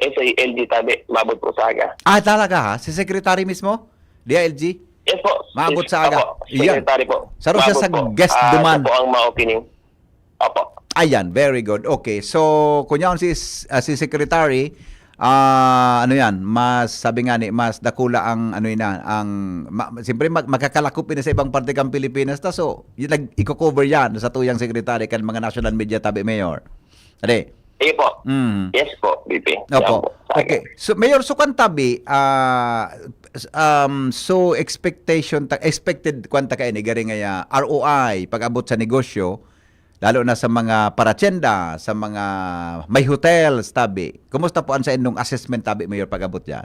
S6: SALG Tabi. Maabot po sa aga.
S3: Talaga ha? Si Secretary mismo? DILG?
S6: Yes po.
S3: Maabot sa aga.
S6: Opo, secretary po.
S3: Saro siya sa guest duman.
S6: Siya po ang ma-opening. Opo.
S3: Ayan, very good. Okay. So, kunyaon si Secretary, ano yan, mas sabi nga ni, mas dakula ang ano yan, siyempre makakalakupin na sa ibang parte kang Pilipinas ta. So, i-cover yan sa tuyang Secretary kan mga national media tabi Mayor. Ade.
S6: Po. Yes po, BP.
S3: Opo. Okay. So, Mayor, so kan tabi, so expected kwanta ka ini gari nga ROI pag-abot sa negosyo lalo na sa mga paratyenda, sa mga may hotels tabi. Kumusta po ang sa inyong assessment tabi Mayor pag-abot diyan?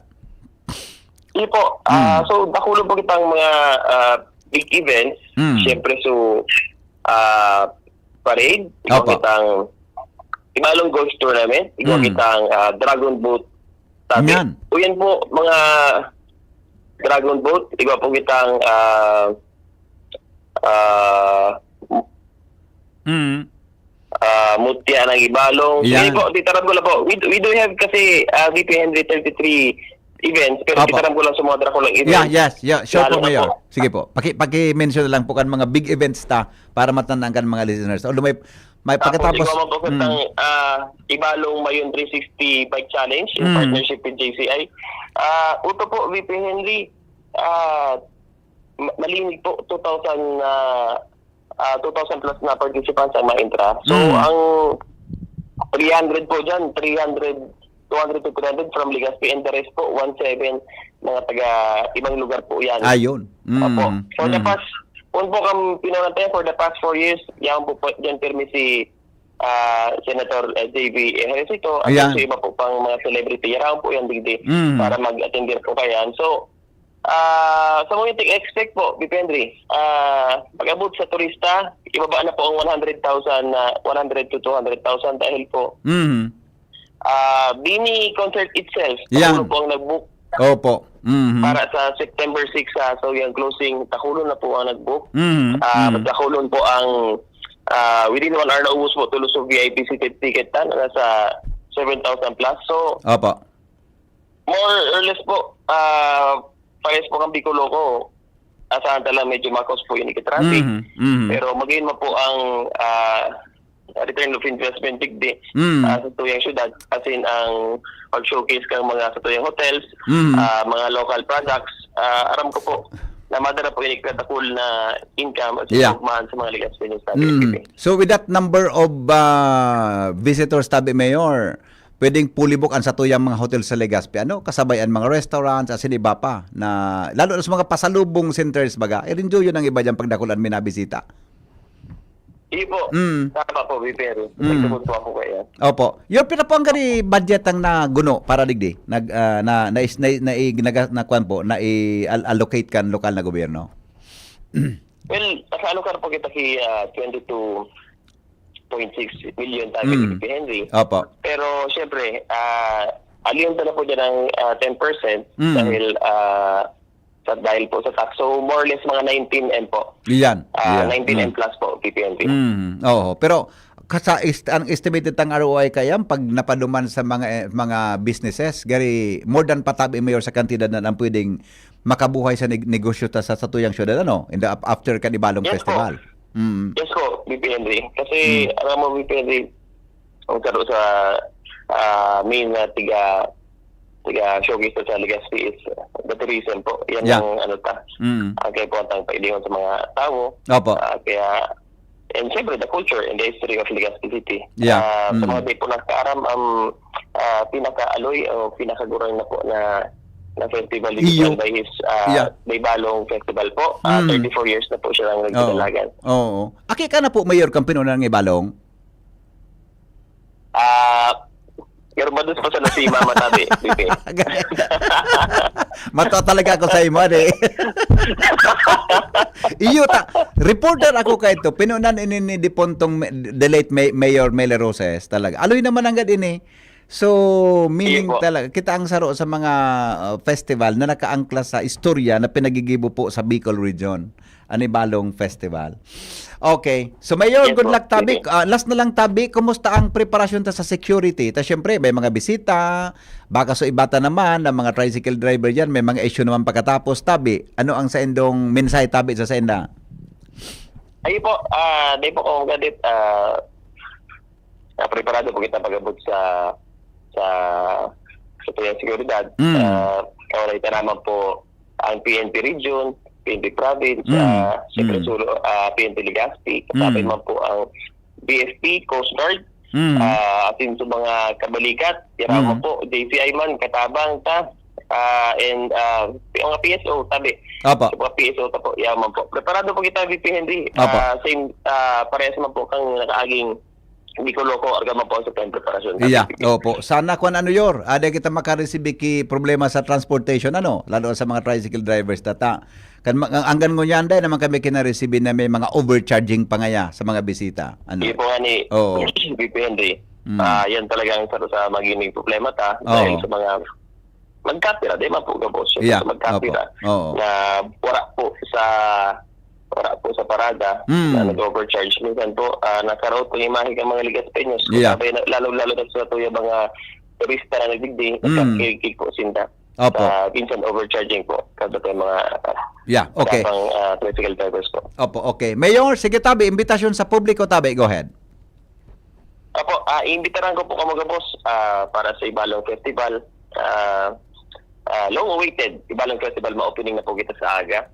S6: Po. So dakulo po kitang mga big events, syempre so parade, ikaw kitang ibalong golf tournament, ikaw kitang dragon boat tabi. Uyan po mga dragon boat, ikaw po kitang mutya ng ibalong. Hindi po, titaram ko lang po. We do have kasi VP Henry 33 events, pero titaram ko lang sa mga dragon events.
S3: Yeah. Sure po, Mayor. Sige po. Paki-mention na lang po kan mga big events ta para matandaan kan mga listeners. Although may pagkatapos
S6: ikaw po kitang ibalong Mayon 360 Bike Challenge in partnership with JCI. Uto po, VP Henry, malinig po 2,000 plus na participants ang ma-intra. So, ang 300 po dyan, 200 to 300 from Legazpi and the rest po, 17 mga taga ibang lugar po yan.
S3: Ayun.
S6: Opo. For the past, kung po kami pinunantay for the past 4 years, yan po dyan pirmi si Senator JB Ejercito at sa iba po pang mga celebrity. Yarang po yan digdi para mag-attend po kayan. So, sa mga expect po, Bipendri, pag-abot sa turista, ibaba na po ang 100,000 100 to 200,000 dahil po Bini concert itself, takulo po ang nag-book.
S3: Opo.
S6: Para sa September 6, so yung closing, takulo na po ang nag-book. Takulon po ang within 1 hour na ubus po tulos of VIP seated ticket na nasa 7,000 plus. So,
S3: opo.
S6: More or less po, pares po kang Bicoloko. Asahan talaga medyo makos po yung traffic. Pero magayon mo po ang return of investment digdi sa tuyang syudad. As in, ang pag-showcase kang mga sa tuyang hotels, mga local products. Aram ko po na madara po yung katakul na income at sa mga Legazpi ng Tabi.
S3: So with that number of visitors, Tabi Mayor, pwedeng fully book ang sa tuyang mga hotel sa Legazpi. Kasabayan mga restaurants, asin iba pa. Na, lalo na sa mga pasalubong centers baga, i-enjoy yun ang iba dyan pagdakulan may nabisita.
S6: Hindi po. Tama po, Vipero. Nagtubod po ako kaya.
S3: Opo. Yung pinapong gani budget ang naguno para digdi, na-allocate kan lokal na gobyerno?
S6: Well, kasano ka po kita ki 22.6 million tayo kay Henry.
S3: Opo.
S6: Pero syempre, aliyon na po dyan ng 10% dahil po sa tax. So more or less mga 19M po.
S3: Yan.
S6: 19M plus po, PPNP.
S3: Oo. Pero ang estimated tang ROI kayam pag napaduman sa mga businesses, gari more than patabi Mayor sa kantidad na ang pwedeng makabuhay sa negosyo sa tuyang syudad in the after Kanibalong Festival.
S6: Yes po, BPNP. Kasi alam mo BPNP, ang karo sa main na tiga showcase sa Legazpi is the tourism po. Yan
S3: Yeah.
S6: ang ang kaya po ang pailingon sa mga tao.
S3: Opo.
S6: And siyempre, the culture and the history of Legazpi City.
S3: Yeah.
S6: Sa mga di po nakaaram, pinaka-aloy o pinakagurang na po na festival
S3: Iyo.
S6: by his
S3: Yeah.
S6: may Balong Festival po. 34 years na po siya lang nagdalagan.
S3: Oo. Aki ka na po, Mayor Campino ng Ibalong?
S6: Pero ba doon pa sa nasima matabi, Bibi?
S3: Mato talaga ako sa imo, ade. Iyo reporter ako kay ito. Pinunan ini ni Dipontong the late Mayor Mele Roses talaga. Aloy naman ang ini. So, meaning
S6: Iyo po.
S3: talaga, kita ang saro sa mga festival na nakaangkla sa istorya na pinagigibo po sa Bicol Region. Anibalong Festival. Okay. So, Mayor,
S6: Yes
S3: good
S6: po.
S3: luck, Tabi.
S6: Sige.
S3: Last na lang, Tabi, kumusta ang preparasyon ta sa security? Ta syempre, may mga bisita, baka so ibata naman, ng mga tricycle driver dyan, may mga issue naman pagkatapos, Tabi. Ano ang sa indong mensahe, Tabi, sa senda?
S6: Ay po, di po kung gadit, preparado po kita pag-abot sa seguridad. Kawalay naman po ang PNP Region, PNP Province, siyempre Sulo, PNP Legazpi, kasabay man po ang BFP, Coast Guard, atin sa mga kabalikat, yaraman po, JCI man, katabang ta, and mga PSO, tabi.
S3: Opo.
S6: Sa mga PSO ta po, yaman po. Preparado po kita, VP Henry.
S3: Opo.
S6: Same, parehas man po kang nakaaging hindi ko loko, arga man po sa time preparasyon.
S3: Iya, opo. Sana kung ano yor, ada kita makareceive ki problema sa transportation, lalo sa mga tricycle drivers tata. Anggan ngo yan dahil naman kami kina-receive na may mga overcharging pangaya sa mga bisita.
S6: Hindi po nga ni
S3: Oo.
S6: VP Henry. Yan talagang sa magiging problema ta dahil sa mga magkapira, di man po gabos.
S3: Yeah,
S6: Magkapira
S3: opo. Oo.
S6: na wala po sa parada na nag-overcharge. Minsan po, nakaroon po yung imahe ng mga Ligaspeños.
S3: Yeah.
S6: Lalo na sa tuya mga turista na nagdigdi, nagkakikik po sinda.
S3: Opo.
S6: Minsan overcharging po. Kasi po yung mga
S3: Yeah, okay.
S6: tricycle drivers po.
S3: Opo, okay. Mayor, sige Tabi, imbitasyon sa publiko, Tabi, go ahead.
S6: Opo, iimbitaran ko po mga boss para sa Ibalong Festival. Long awaited Ibalong Festival, ma-opening na po kita sa aga.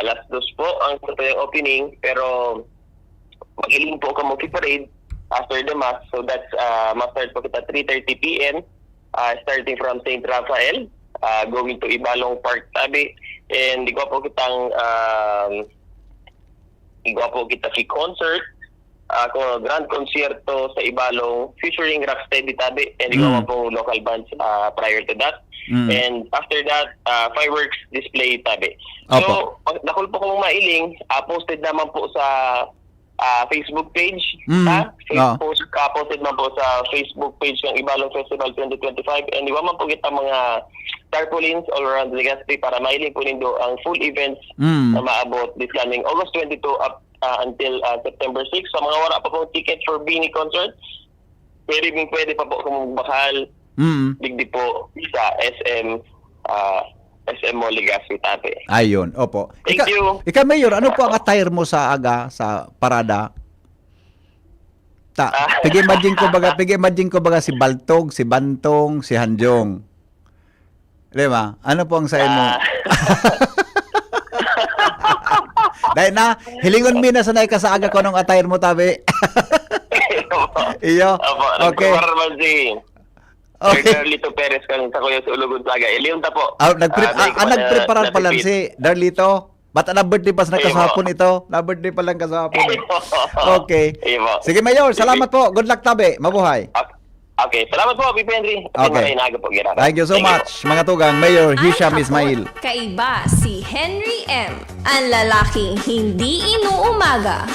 S6: Alas 2 po ang yung opening, pero mag-iling po ka parade after the mass. So that's ma-start po kita 3:30 p.m. Starting from St. Rafael, going to Ibalong Park, Tabi. And igawa po kita si concert, grand concierto sa Ibalong featuring Rocksteady, Tabi. And igawa po local bands prior to that. And after that, fireworks display, Tabi. So, nakul po kong mailing, posted naman po sa Facebook page. Posted man po sa Facebook page ng Ibalong Festival 2025. And iwa man po kita mga tarpaulins all around Legazpi para mailing po nindo ang full events na maabot this coming August 22 up until September 6. Sa mga wala pa po ticket for Bini concert, pwede pa po kung bakal digdi po sa SM Mall Legazpi, Tabi.
S3: Ayun, opo.
S6: Thank you.
S3: Ika, Mayor, ano po ang attire mo sa aga, sa parada? Pig-imagine ko baga si Baltog, si Bantong, si Hanjong. Diba? Ano po ang sayo mo? Dahil na, hilingon mi na sanay ka sa aga ko nung attire mo, Tabi. Iyo? Okay. Okay.
S6: Darlito Perez kang sa kuya sa Ulugon Saga. Iliyon ta po.
S3: Nagpreparan pa lang si Darlito. Ba't na birthday pa sa nakasapon ito? Na birthday pa lang kasapon. Okay. Sige, Mayor. Salamat po. Good luck, Tabi. Mabuhay.
S6: Okay. Salamat po, VP Henry.
S3: Okay. Thank you so much. Mga tugang, Mayor Hisham Ismail.
S4: Kaiba si Henry M. Ang lalaking hindi inuumaga.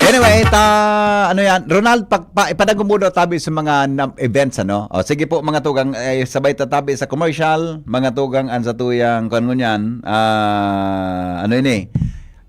S3: Anyway, Ronald, ipadagong muna Tabi sa mga events, O, sige po, mga tugang, sabay tatabi sa commercial, mga tugang, sa tuyang,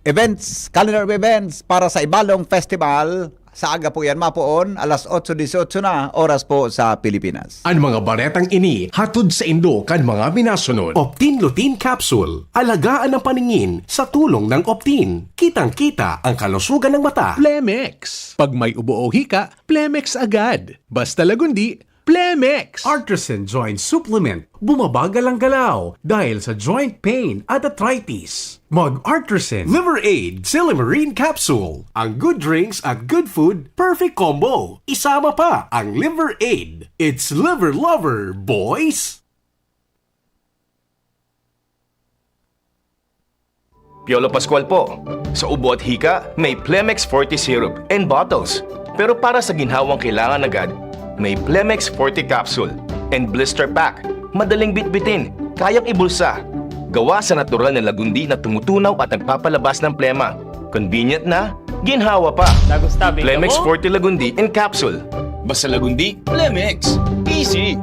S3: events, calendar of events, para sa Ibalong Festival, sa aga po yan, mapoon, alas 8:18 na, oras po sa Pilipinas.
S9: Ang mga baretang ini, hatod sa Indo kan mga minasunod. Optin Lutein Capsule. Alagaan ang paningin sa tulong ng Optin. Kitang-kita ang kalusugan ng mata.
S2: Plemex. Pag may ubo o hika, Plemex agad. Basta lagundi,
S9: Plemex Artisan Joint Supplement. Bumabagal ang galaw dahil sa joint pain at arthritis. Mag-Artisan Liver Aid Silimarine Capsule. Ang good drinks at good food, perfect combo. Isama pa ang Liver Aid. It's liver lover, boys!
S10: Piolo Pascual po. Sa ubo at hika, may Plemex Forte Syrup and bottles. Pero para sa ginhawang kailangan agad, may Plemex Forte Capsule and Blister Pack. Madaling bitbitin, kayang ibulsa. Gawa sa natural na lagundi na tumutunaw at nagpapalabas ng plema. Convenient na, ginhawa pa. Plemex Forte Lagundi and Capsule. Basta lagundi, Plemex. Easy!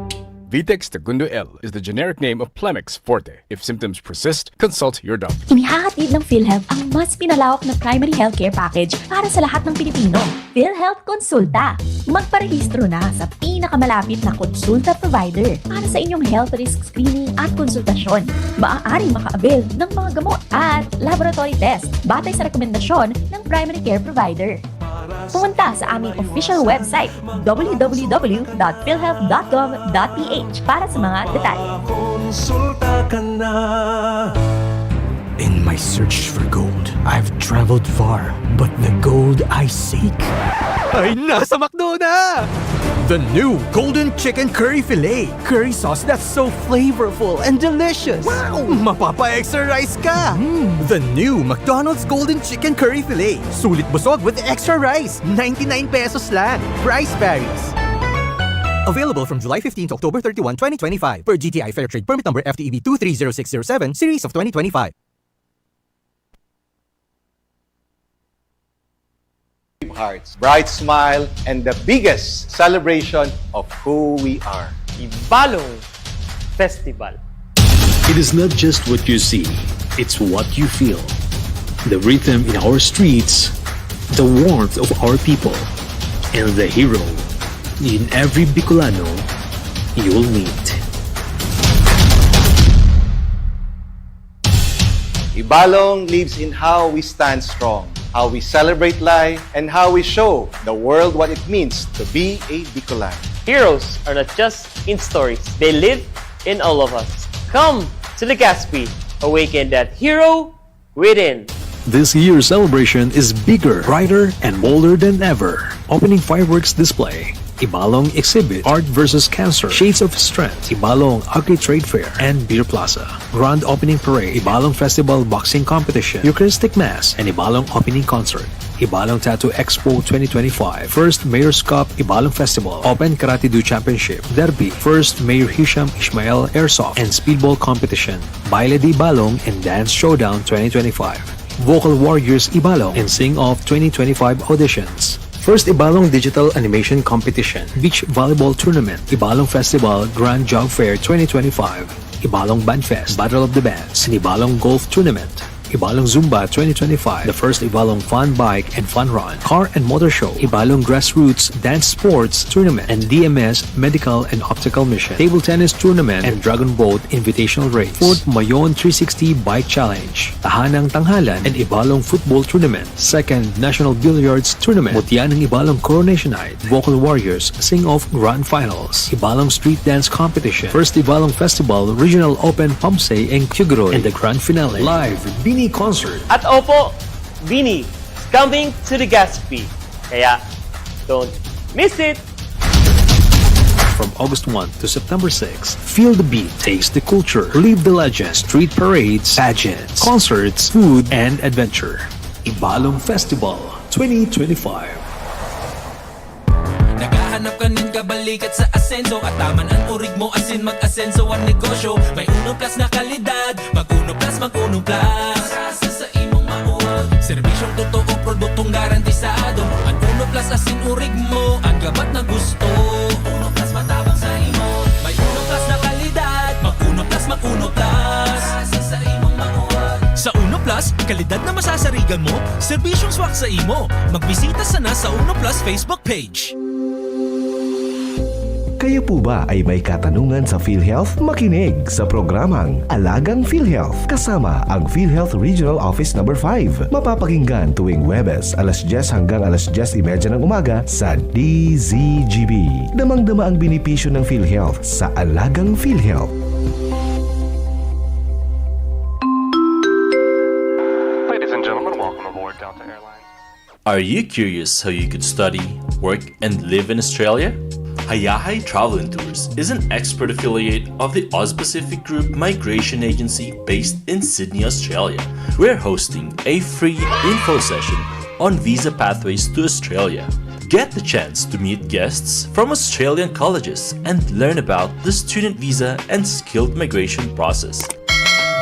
S11: Vitex Segundo L is the generic name of Plemex Forte. If symptoms persist, consult your doctor.
S12: Inihahatid ng PhilHealth ang mas pinalawak na primary healthcare package para sa lahat ng Pilipino. PhilHealth Konsulta. Magparehistro na sa pinakamalapit na konsulta provider para sa inyong health risk screening at konsultasyon. Maaaring maka-avail ng mga gamot at laboratory test batay sa rekomendasyon ng primary care provider. Pumunta sa aming official website www.philhealth.gov.ph para sa mga detalye.
S13: In my search for gold, I've traveled far, but the gold I seek ay nasa McDo na! The new Golden Chicken Curry Filet. Curry sauce that's so flavorful and delicious. Wow! Mapapa-extra rice ka! The new McDonald's Golden Chicken Curry Filet. Sulit busog with extra rice. 99 pesos lang. Price varies. Available from July 15 to October 31, 2025 per GTI Fair Trade Permit number FTEB 230607 series of 2025.
S14: Hearts, bright smile, and the biggest celebration of who we are.
S15: Ibalong Festival.
S16: It is not just what you see, it's what you feel. The rhythm in our streets, the warmth of our people, and the hero in every Bicolano you'll meet.
S14: Ibalong lives in how we stand strong, how we celebrate life, and how we show the world what it means to be a Bicolano.
S15: Heroes are not just in stories, they live in all of us. Come to Legazpi, awaken that hero within.
S16: This year's celebration is bigger, brighter, and bolder than ever. Opening fireworks display, Ibalong exhibit, Art vs. Cancer, Shades of Strength, Ibalong Agri Trade Fair, and Beer Plaza. Grand Opening Parade, Ibalong Festival Boxing Competition, Eucharistic Mass, and Ibalong Opening Concert. Ibalong Tattoo Expo 2025, First Mayor's Cup Ibalong Festival, Open Karate Do Championship, Derby, First Mayor Hisham Ishmael Airsoft and Speedball Competition, Baile de Ibalong and Dance Showdown 2025, Vocal Warriors Ibalong and Sing Off 2025 auditions. First Ibalong Digital Animation Competition, Beach Volleyball Tournament, Ibalong Festival Grand Jog Fair 2025, Ibalong Bandfest, Battle of the Bands, and Ibalong Golf Tournament. Ibalong Zumba 2025, the first Ibalong Fun Bike and Fun Run, Car and Motor Show, Ibalong Grassroots Dance Sports Tournament, and DMS Medical and Optical Mission, Table Tennis Tournament, and Dragon Boat Invitational Race, Fort Mayon 360 Bike Challenge, Tahanang Tanghalan and Ibalong Football Tournament, Second National Billiards Tournament, Mutianang Ibalong Coronation Night, Vocal Warriors Sing-Off Grand Finals, Ibalong Street Dance Competition, First Ibalong Festival Regional Open Pamsay and Cuguroy, and the Grand Finale. Live Bini Concert.
S15: At opo, Bini is coming to the Legazpi. Kaya, don't miss it!
S16: From August 1 to September 6, feel the beat, taste the culture, live the legend, street parades, pageants, concerts, food, and adventure. Ibalong Festival 2025.
S17: Naghahanap ka ng kabalikat sa asenso at taman ang urig mo asin mag-asenso ang negosyo. May Uno Plus na kalidad, mag-Uno Plus, mag-Uno Plus. Asa sa imong mauwag, serbisyong totoo, produktong garantisado. Ang Uno Plus asin urig mo, ang gabat na gusto. Uno Plus matabang sa imo. May Uno Plus na kalidad, mag-Uno Plus, mag-Uno Plus. Asa sa imong mauwag. Sa Uno Plus, kalidad na masasarigan mo, serbisyong swak sa imo. Magbisita sana sa Uno Plus Facebook page.
S1: Kayo po ba ay may katanungan sa PhilHealth? Makinig sa programang Alagang PhilHealth kasama ang PhilHealth Regional Office No. 5. Mapapakinggan tuwing Huwebes, alas 10 hanggang alas 10:30 ng umaga sa DZGB. Damang-dama ang benepisyo ng PhilHealth sa Alagang PhilHealth.
S18: Ladies and gentlemen, welcome aboard Delta Airlines.
S19: Are you curious how you could study, work, and live in Australia? Hayahay Travel and Tours is an expert affiliate of the Oz-Pacific Group Migration Agency based in Sydney, Australia. We're hosting a free info session on visa pathways to Australia. Get the chance to meet guests from Australian colleges and learn about the student visa and skilled migration process.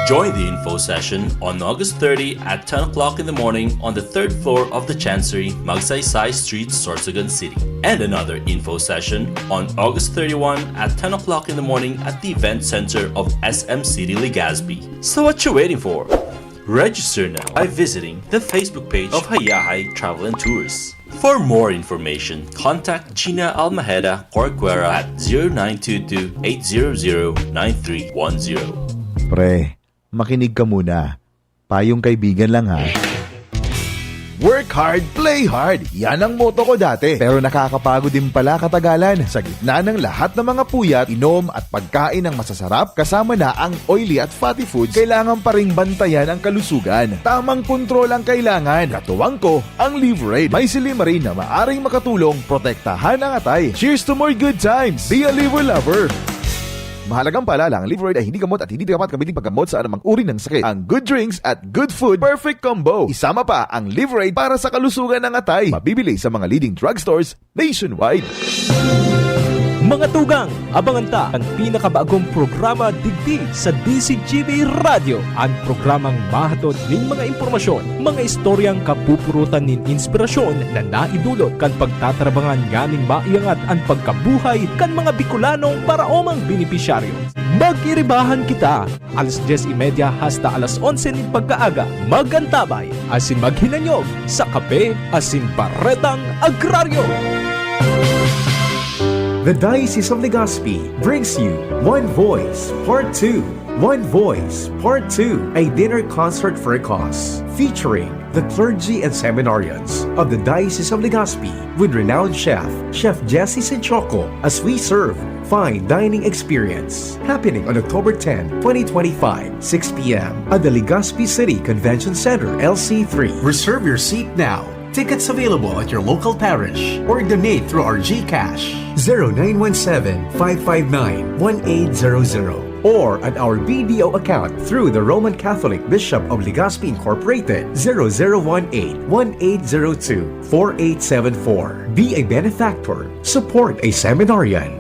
S19: Join the info session on August 30 at 10 o'clock in the morning on the 3rd floor of the Chancery, Magsaysay Street, Sorsogon City. And another info session on August 31 at 10 o'clock in the morning at the Event Center of SM City, Legazpi. So what you waiting for? Register now by visiting the Facebook page of Hayahay Travel and Tours. For more information, contact Gina Almaheda Corcuera at 0922-800-9310.
S20: Pre, makinig ka muna. Payong kaibigan lang ha. Work hard, play hard. Yan ang motto ko dati. Pero nakakapagod din pala katagalan. Sa gitna ng lahat ng mga puyat, inom at pagkain ng masasarap, kasama na ang oily at fatty foods, kailangan pa ring bantayan ang kalusugan. Tamang kontrol ang kailangan. Katuwang ko, ang Liverade. May Silimarin na maaring makatulong protektahan ang atay. Cheers to more good times. Be a liver lover. Mahalagang paalala, ang Liverade ay hindi gamot at hindi dapat gamitin paggamot sa anumang uri ng sakit. Ang good drinks at good food, perfect combo. Isama pa ang Liverade para sa kalusugan ng atay. Mabibili sa mga leading drugstores nationwide.
S13: Mga tugang, abangan ta ang pinakabagong programa digdi sa DCGB Radio. Ang programang mahatod ning mga impormasyon, mga istoryang kapupurutan nin inspirasyon na naidulot kan pagtatrabangan ganing maiangat ang pagkabuhay kan mga Bicolanong paraomang benepisyaryo. Mag-iribahan kita, alas 10:30 hasta alas 11 nin pagkaaga. Magantabay, asin maghinanyog sa kape, asin baretang agraryo.
S9: The Diocese of Legazpi brings you One Voice Part 2. One Voice Part 2, a dinner concert for a cause, featuring the clergy and seminarians of the Diocese of Legazpi with renowned chef Jesse Senchoco, as we serve fine dining experience, happening on October 10, 2025, 6 p.m. at the Legazpi City Convention Center, LC3. Reserve your seat now. Tickets available at your local parish or donate through our GCash 0917-559-1800 or at our BDO account through the Roman Catholic Bishop of Legazpi Incorporated 0018-1802-4874. Be a benefactor. Support a seminarian.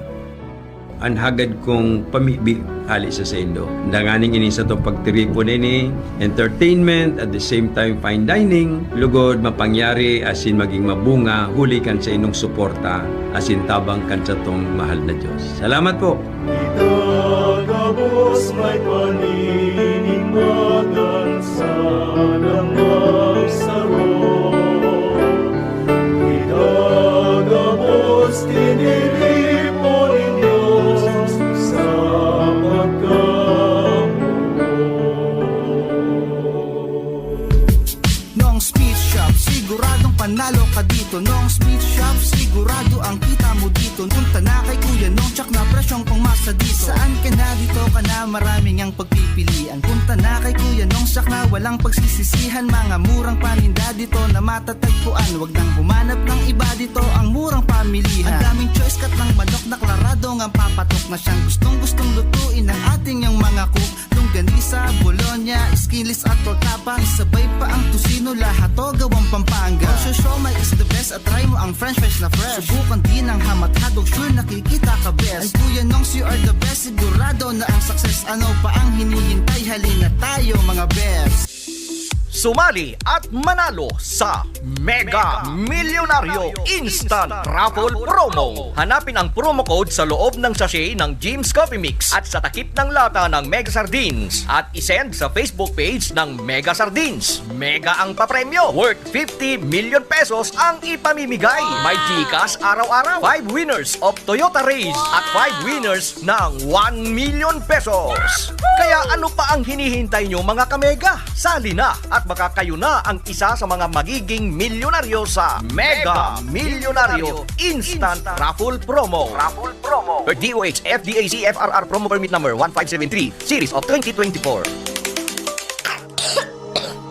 S21: Anhagad kong pamibi ali sa sendo. Danganing ini sa to pagtiripo nini, entertainment at the same time fine dining, lugod mapangyari asin maging mabunga huli kan sa inong suporta asin tabang kan sa tong mahal na Diyos. Salamat po.
S22: Itagabos may paninimagan sana magsaro. Itagabos tiniripo ninyo sa
S23: Nong Speed Shop, siguradong panalo ka dito. Nong Speed Shop, sigurado ang kita mo dito. Punta na kay Kuya Nong, tsak na presyong pangmasa dito. Saan ka na dito ka na, maraming ang pagpipilian. Punta na kay Kuya Nong, tsak na walang pagsisisihan. Mga murang paninda dito na matatagpuan. Wag nang humanap ng iba dito, ang murang pamilihan. Ang daming choice kat ng manok na klaradong ang papatok na siyang gustong lutuin ng ating yung mga cook. Longganisa, Bologna, skinless at tortapa. Isabay pa ang tusino, lahat to gawang Pampanga. Siomai is the best at try mo ang french fries na fresh. Subukan din ang hamat-hadog, sure nakikita ka best. Ay Kuya Nongs, you are the best, sigurado na ang success. Ano pa ang hinihintay, halina tayo mga best.
S5: sumali at manalo sa Mega Milyonaryo Instant Raffle Promo. Hanapin ang promo code sa loob ng sachet ng Jim's Coffee Mix at sa takip ng lata ng Mega Sardines at isend sa Facebook page ng Mega Sardines. Mega ang papremyo, worth 50 million pesos ang ipamimigay. May GCash araw-araw, 5 winners of Toyota Race at 5 winners ng 1 million pesos. Kaya ano pa ang hinihintay nyo mga kamega? Sali na at baka kayo na ang isa sa mga magiging milyonaryo sa Mega Milyonaryo Instant Raffle Promo. Per DOH FDAC FRR Promo Permit Number 1573 Series of 2024.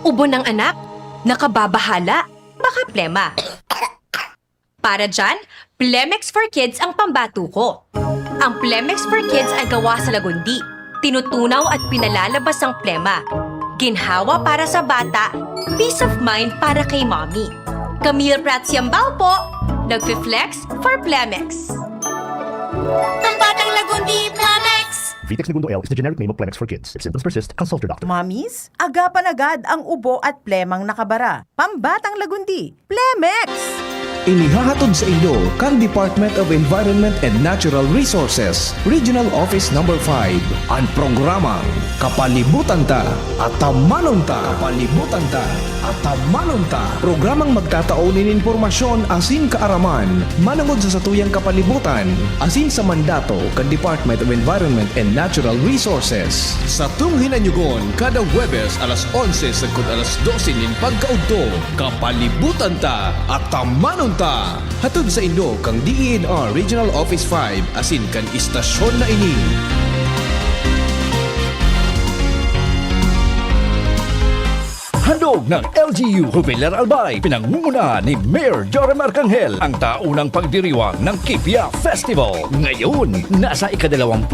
S7: Ubo ng anak? Nakababahala? Baka plema. Para dyan, Plemex for Kids ang pambato ko. Ang Plemex for Kids ay gawa sa lagundi. Tinutunaw at pinalalabas ang plema. Ginhawa para sa bata, peace of mind para kay mommy. Camille Prats Yambao po, nagfi-flex for Plemex. Pambatang lagundi, Plemex!
S8: Vitex Segundo L is the generic name of Plemex for kids. If symptoms persist, consult your doctor.
S24: Mommies, agapan agad ang ubo at plemang nakabara. Pambatang lagundi, Plemex!
S1: Inihahatod sa inyo kang Department of Environment and Natural Resources, Regional Office Number 5, ang programang Kapalibutan Ta at Tamanon Ta. Kapalibutan Ta at Tamanon Ta. Programang magtataon ng impormasyon asin kaaraman, manungod sa satuyang kapalibutan, asin sa mandato kang Department of Environment and Natural Resources. Sa tunghinanyugon, kada Huwebes alas 11 sagkod alas 12 nin pagkaudto, Kapalibutan Ta at Tamanon Ta. Hatod sa inyo kang DENR Regional Office 5 asin kan istasyon na ini.
S25: Handog ng LGU Jubilar Albay, pinangunguna ni Mayor Joram Arcangel ang taunang pagdiriwang ng Kipya Festival. Ngayon, nasa ika-22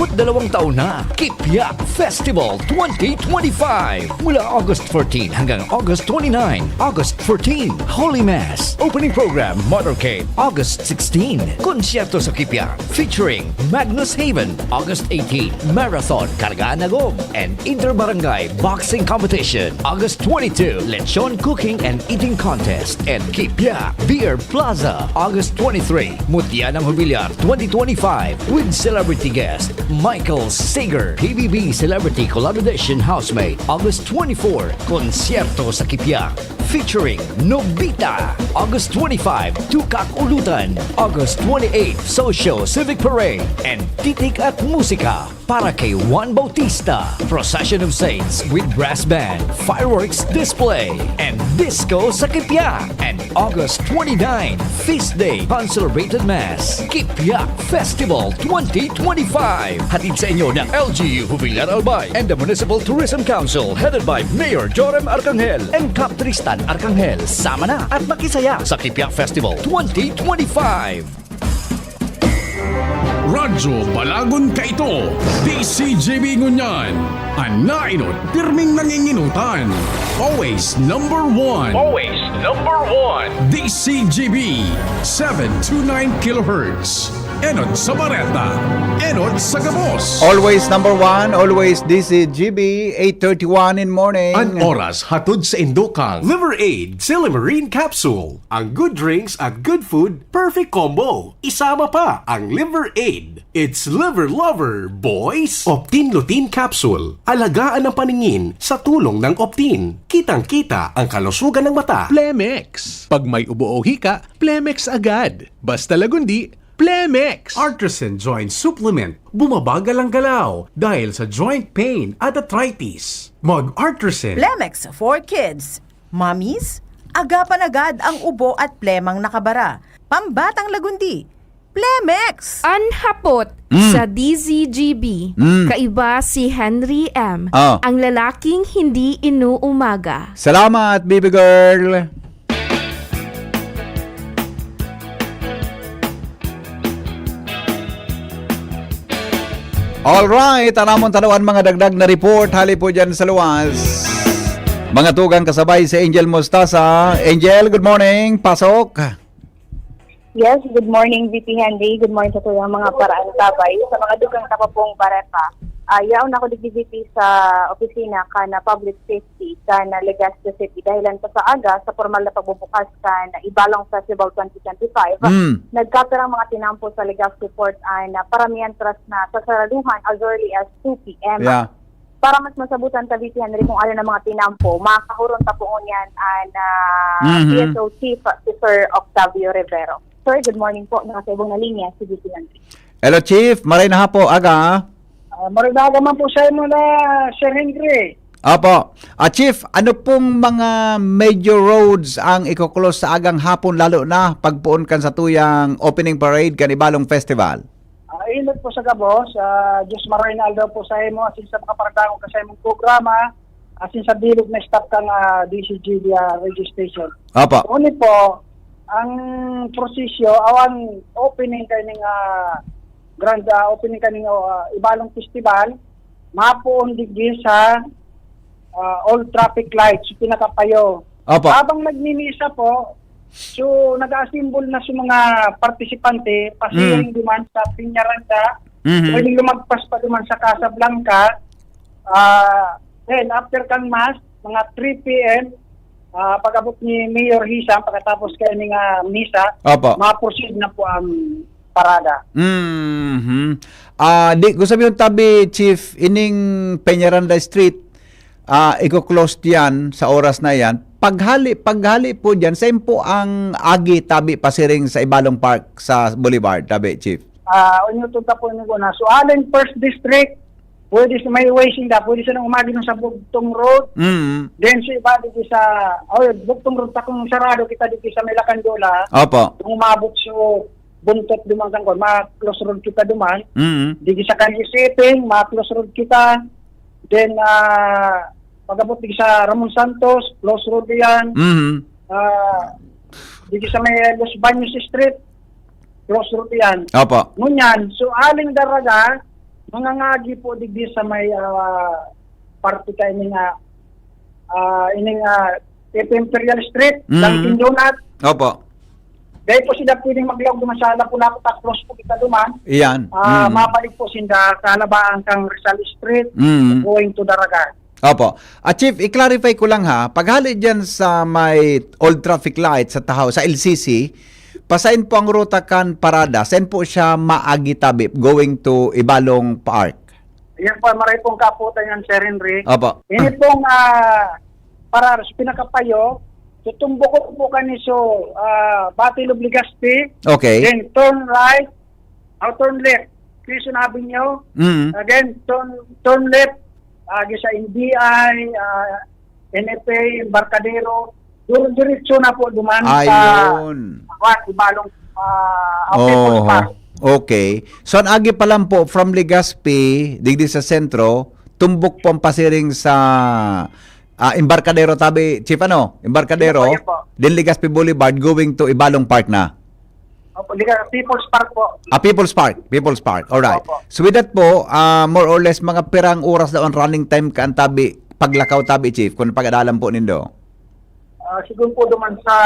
S25: taon na, Kipya Festival 2025. Mula August 14 hanggang August 29. August 14, Holy Mass. Opening program, Motorcade. August 16, konsyerto sa Kipya featuring Magnus Haven. August 18, Marathon, Kargaan Nagom and Inter-Barangay Boxing Competition. August 22, Lechon Cooking and Eating Contest and Kipya Beer Plaza. August 23, Mutya ng Jubilar 2025 with celebrity guest Michael Sager, PBB Celebrity Collaboration Housemate. August 24, Konsyerto sa Kipya featuring Nobita. August 25, Tukak Ulutan. August 28, Social Civic Parade and Titik at Musika para kay Juan Bautista. Procession of Saints with brass band, fireworks display, and disco sa Kipya. And August 29, Feast Day, Uncelebrated Mass. Kipya Festival 2025. Hatid sa inyo ng LGU Jubilar Albay and the Municipal Tourism Council headed by Mayor Joram Arcangel and Cap Tristan Arcangel. Sama na at makisaya sa Kipya Festival 2025.
S9: Radyo Balagon ka ito, DCJB Ngunyan, anainot, pirming nanginginutan, always number one. Always number one. DCJB, 729 kHz. Enod sa Bareta, Enod sa Gabos.
S3: Always number one, always DCGB, 8:31 in morning.
S9: An oras hatod sa Indokang Liver Aid Silimarine Capsule. Ang good drinks at good food, perfect combo. Isama pa ang Liver Aid. It's liver lover, boys. Optin Lutein Capsule. Alagaan ang paningin sa tulong ng Optin. Kitang-kita ang kalusugan ng mata. Plemex. Pag may ubo o hika, Plemex agad. Basta lagundi, Plemex! Artisan Joint Supplement. Bumabagal ang galaw dahil sa joint pain at arthritis. Mag-Artisan.
S24: Plemex for kids. Mommies, agapan agad ang ubo at plemang nakabara. Pambatang lagundi, Plemex!
S26: Anhapot sa DZGB. Kaiba si Henry M. Ang lalaking hindi inuumaga.
S3: Salamat, baby girl! Alright, aramon tanawan mga dagdag na report. Hali po dyan sa luwas. Mga tugang kasabay si Angel Mostasa. Angel, good morning. Pasok.
S27: Yes, good morning VP Henry. Good morning sa tuyang mga paraan sabay. Sa mga dugang kapapong Bareta. Yaon ako digibiti sa opisina ka na public safety ka na Legazpi City dahilan pa sa aga sa formal na pagbubukas ka na Ibalong Festival 2025. Nagkapirang mga tinampo sa Legazpi Port na paramihan trust na sasaraduhan as early as 2 p.m.
S3: Yeah.
S27: Para mas masabutan ta VP Henry kung ano ng mga tinampo, makahuron ta po yan na PSO Chief Sir Octavio Rivero. Sir, good morning po. Nasa ibong na linya si VP Henry.
S3: Hello, Chief. Maray na po, aga.
S2: Maridaga man po sa inyo na Sir Henry.
S3: Opo. Chief, ano pong mga major roads ang iko-close sa agang hapon lalo na pagpuon kan sa tuyang opening parade kan Ibalong Festival?
S2: Inod po sa Gabos, Diyos Marinal daw po sa imo asin sa mga paradangong sa imong programa, asin sa bilog na staff kang DCG registration.
S3: Opo.
S2: Ngunit po, ang prosesyo, awan opening kaning grand opening kaning Ibalong Festival, mapuon digdi sa all traffic lights, pinakapayo.
S3: Opo.
S2: Habang nagmimisa po, so nag-assemble na sa mga partisipante, pasiring duman sa Piñaranda, pwedeng lumagpas pa duman sa Casablanca, then after kang mass, mga 3 p.m., pag-abot ni Mayor Hisam, pagkatapos kayo ng misa, ma-proceed na po ang parada.
S3: Di ko sabihin tabi, Chief, ining Peñaranda Street, iko-close yan sa oras na yan. Paghali po dyan, same po ang agi tabi pasiring sa Ibalong Park sa Boulevard, tabi, Chief.
S2: Unyo tuta po nyo na. So, alin first district, pwede sa may washing da, pwede sa nang umagi sa Bugtong Road. Then sa iba dito sa, Bugtong Road, takong sarado kita dito sa Melacandola.
S3: Opo.
S2: Kung umabot so buntot duman kang kon, ma-close road kita duman. Dito sa Kanye Setting, ma-close road kita. Then, pag-abot dito sa Ramon Santos, close road yan. Dito sa may Los Baños Street, close road yan.
S3: Opo.
S2: Ngunyan, so aling daraga, mga ngagi po digdi sa may party ka ining Imperial Street, Dunkin Donut.
S3: Opo.
S2: Dahil po sila pwedeng maglawag duman sa Lapu-Lapu, close po kita duman.
S3: Iyan.
S2: Mabalik po sila sa Alabaan kang Rizal Street, going to Daraga.
S3: Opo. Chief, i-clarify ko lang ha, paghali dyan sa may old traffic light sa Tahaw, sa LCC, pasain po ang ruta kan parada, saan po siya maagi tabi going to Ibalong Park?
S2: Yan po, maray pong kaputan yan, Sir Henry.
S3: Opo.
S2: Ini pong para sa pinakapayo, tutumbo ko po kaniso Batilog Legazpi.
S3: Okay.
S2: Then turn right, turn left, Quezon Avenue. Again, turn left, sa NBI, NFA, Embarcadero. Diretso na po duman sa Ibalong Park.
S3: Okay. So, ang agi pa lang po from Legazpi, digdi sa sentro, tumbok po ang pasiring sa Embarcadero tabi, Chief, Embarcadero, din Legazpi Boulevard going to Ibalong Park na.
S2: People's Park po.
S3: People's Park. Alright. So with that po, more or less, mga pirang oras daw ang running time ka ang tabi, paglakaw tabi, Chief, kung pag-adalan po nindo.
S2: Siguro po duman sa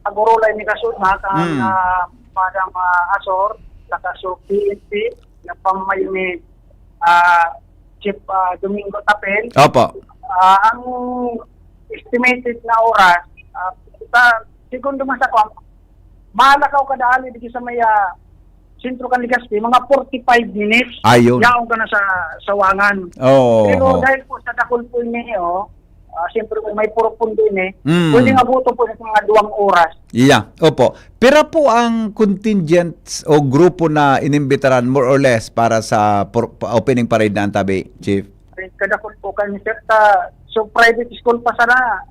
S2: agurulay ni Kasud, Madam Asor, Kasud PNP, na pamayo ni Chief Domingo Tapel.
S3: Opo.
S2: Ang estimated na oras, siguro duman sa malakaw kada ali dito sa may sentro kan Legazpi, mga 45 minutes.
S3: Ayun.
S2: Yaong ka na sa sawangan. Pero dahil po sa dakol po niyo, siyempre may puro pundo pwede nga buto po sa mga 2 oras.
S3: Yeah, opo. Pero po ang contingents o grupo na inimbitaran more or less para sa opening parade na antabi, Chief?
S2: Kadakol po kami, so private school pa sana.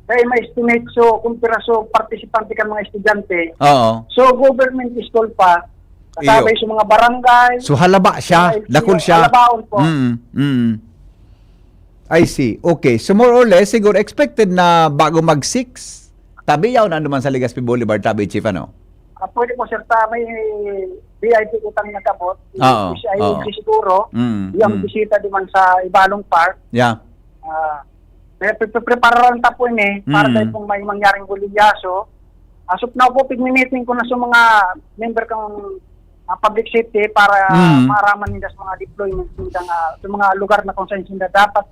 S2: Kaya may estimate so kung piraso partisipante ka mga estudyante.
S3: Oo.
S2: So government school pa. Kasabay sa mga barangay.
S3: So halaba siya, dakol siya.
S2: Halabaon po.
S3: I see. Okay. So more or less, siguro expected na bago mag-6, tabi yaw na naman sa Legazpi Boulevard, tabi, Chief,
S2: Pwede po, sir, may VIP utang na kabot.
S3: Oo.
S2: Siguro, yung bisita naman sa Ibalong Park.
S3: Yeah.
S2: Prepara lang tapo para tayo pong may mangyaring buligyaso. As of now po, pigmi-meeting ko na sa mga member kang public safety para maaraman nila sa mga deployment nila sa mga lugar na kung saan sila dapat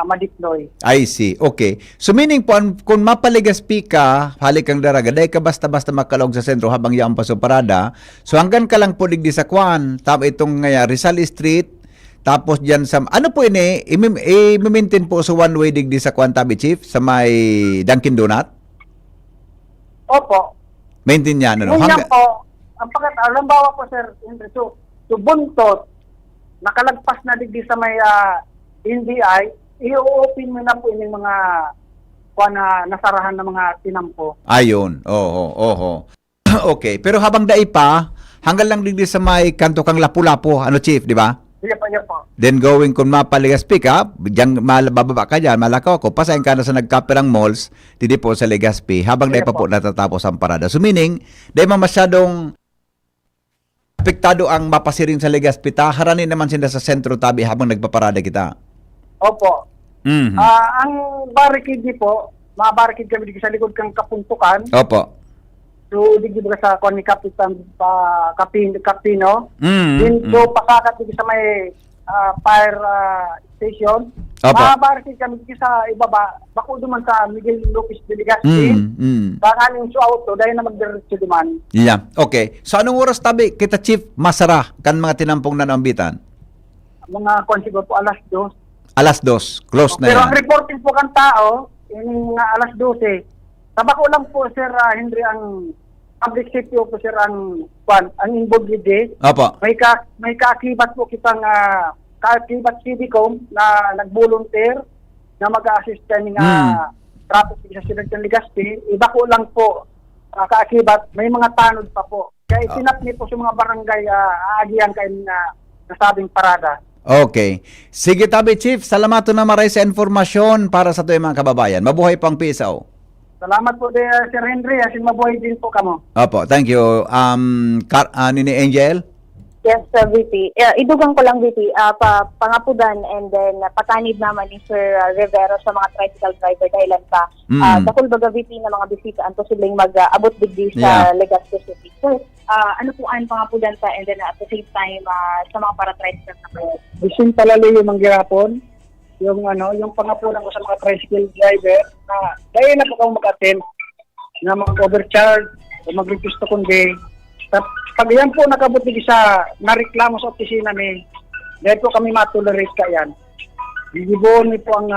S2: ma-deploy.
S3: I see. Okay. So meaning po, kung mapaligaspi ka, halik kang daraga, dahil ka basta-basta makalog sa sentro habang yaong paso parada, so hanggang ka lang po digdi sa Kwan, itong Rizal Street, tapos dyan sa, ano po ini, i-maintain po sa one-way digdi sa Kwan, Tabi Chief, sa may Dunkin Donut?
S2: Opo.
S3: Maintain yan, ano?
S2: Ngayon po, ang halimbawa po, sir, so buntot, nakalagpas na digdi sa may NBI, i-open mo na po yung mga nasarahan ng mga tinampo.
S3: Ayun. Oo. Okay. Pero habang dai pa, hanggang lang digdi sa may kanto kang Lapu-Lapu, ano Chief, di ba?
S2: Sige po.
S3: Then going kung mapaligas pick up, diyan bababa ka dyan, malakaw ako, pasayin ka na sa nagkaperang malls, didi po sa Legazpi, habang dai pa po natatapos ang parada. So meaning, dai masyadong apektado ang mapasiring sa Legazpi, haranin naman sila sa sentro, Tabi, habang nagpaparada kita.
S2: Opo. Ang barricade po, mga barricade kami dito sa likod kang kapuntukan.
S3: Opo.
S2: So, dito ba sa Koni Kapitan Capino. Dito pasakat dito sa may fire station.
S3: Opo.
S2: Mga barricade kami dito sa ibaba, bako duman sa Miguel Lopez de Legazpi. Bakaling su auto, dahil na magdiretso duman.
S3: Yeah. Okay. So anong oras, Tabi, kita Chief, masara kan mga tinampong nanambitan?
S2: Mga konsigo po alas 2.
S3: Alas 2, close na
S2: Pero
S3: yan.
S2: ang reporting po kan tao, yung mga alas 12, tabako lang po, Sir Henry, ang public safety officer ang involved with this.
S3: Opo.
S2: May kaakibat po kitang kaakibat CDCOM na nag-volunteer na mag-assist kami nga traffic sa Ciudad ng Legazpi. Iba ko lang po kaakibat, may mga tanod pa po. Kaya itinapni po sa mga barangay aagihan kayo na nasabing parada.
S3: Okay. Sige, Tabi Chief, salamat na maray sa informasyon para sa tuwing mga kababayan. Mabuhay pang PSO.
S2: Salamat po, Sir Henry. Asin mabuhay din po kamo.
S3: Opo, thank you. Nini Angel?
S27: Yes, VP. Idugang ko lang, VP, pangapudan and then patanid naman ni Sir Rivero sa mga tricycle driver dahilan pa. Dakul baga, VP, na mga bisita anto silang mag-abot digdi sa Legazpi City. So, ano po ang pangapudan pa and then at the same time sa mga para-tricycle na po?
S2: Bisin palalo yung manggirapon, yung pangapunan ko sa mga tricycle driver na dahil na po kang mag-attend na mag-overcharge o mag-request to convey. Pag yan po nakabuti sa nareklamo sa opisina ni, dahil po kami matolerate ka yan. Bibibon po ang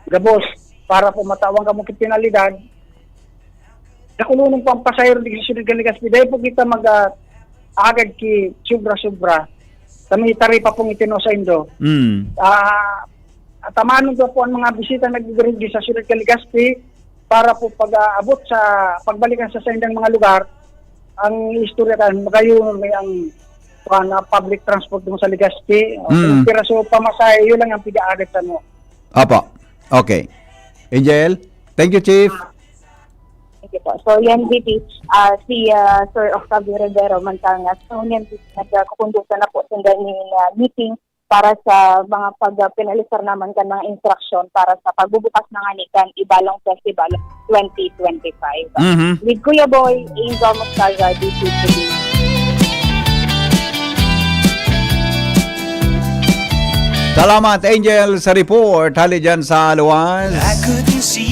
S2: gabos para po matawang kamukit penalidad. Nakulunong po ang pasayro di sa Ciudad ng Legazpi. Dahil po kita mag-agad ki sobra-sobra. Kami taripa pong itino sa Indo. At amanon po ang mga bisita nag-dirigi sa Ciudad ng Legazpi para po pag-abot sa pagbalikan sa sendang mga lugar. Ang istorya kan magayon may ang public transport mo sa Legazpi. Pero so pamasahe yun lang ang pig-aagat sa mo.
S3: Opo. Okay. Angel, thank you, Chief.
S27: Thank you po. So yan, VP, si Sir Octavio Rivero Mantangas, so yan, nagkukundukta na po sa meeting para sa mga pag-pinalisar naman kan mga instruction para sa pagbubukas ng Anikan Ibalong Festival 2025. With Kuya Boy, Angel Moscaza, DCTV.
S3: Salamat, Angel, sa report. Hali dyan sa Luwas.